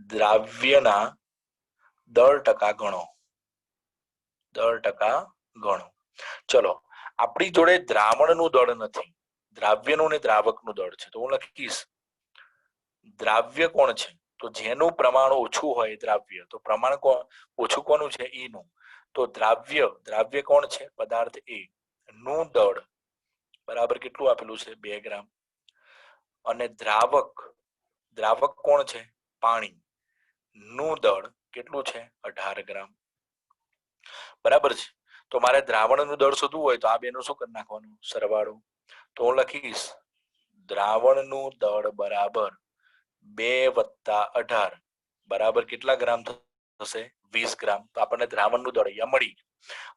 દ્રાવ્યના દળ ટકા ગણો, દળ ટકા ગણો. ચલો, આપણી જોડે દ્રાવણનું દળ નથી, દ્રાવ્યનું ને દ્રાવકનું દળ છે. તો હું લખીશ દ્રાવ્ય કોણ છે, તો જેનું પ્રમાણ ઓછું હોય દ્રાવ્ય, તો પ્રમાણ ઓછું કોનું છે, એનું. તો દ્રાવ્ય કોણ છે, પદાર્થ એ નું દળ બરાબર કેટલું આપેલું છે, 2 ગ્રામ. અને દ્રાવક કોણ છે, પાણી નું દળ કેટલું છે, 18 ગ્રામ. બરાબર છે. તો મારે દ્રાવણનું દળ શોધવું હોય તો આ બેનું શું કરી નાખવાનું, સરવાળો. તો હું લખીશ દ્રાવણનું દળ બરાબર 2 + 18 બરાબર કેટલા ગ્રામ થશે, 20 ગ્રામ. તો આપણને દ્રાવણનું દળ અહીંયા મળી.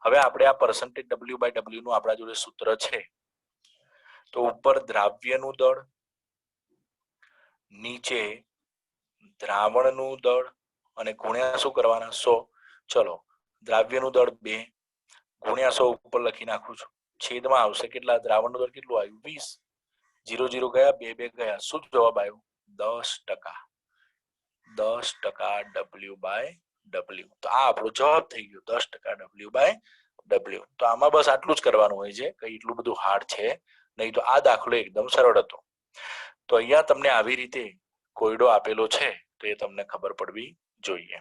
હવે આપણે આ percentage W/W નું આપણા જોડે સૂત્ર છે. તો ઉપર દ્રાવ્યનું દળ, નીચે દ્રાવણનું દળ અને ગુણ્યા શું કરવાના, 100. ચલો, દ્રાવ્યનું દળ 2 ગુણ્યા 100 ઉપર લખી નાખું છું. છેદમાં આવશે કેટલા, દ્રાવણનું દળ કેટલું આવ્યું, 20. 0 0 ગયા, 2 2 ગયા, શું જવાબ આવ્યો, 10%. 10% W/W. તો આ આપણો જવાબ થઈ ગયો, 10% W/W. તો આમાં બસ આટલું જ કરવાનું હોય છે, કઈ એટલું બધું હાર્ડ છે નહીં. તો આ દાખલો એકદમ સરળ હતો. તો અહીંયા તમને આવી રીતે કોયડો આપેલો છે તો એ તમને ખબર પડવી જોઈએ.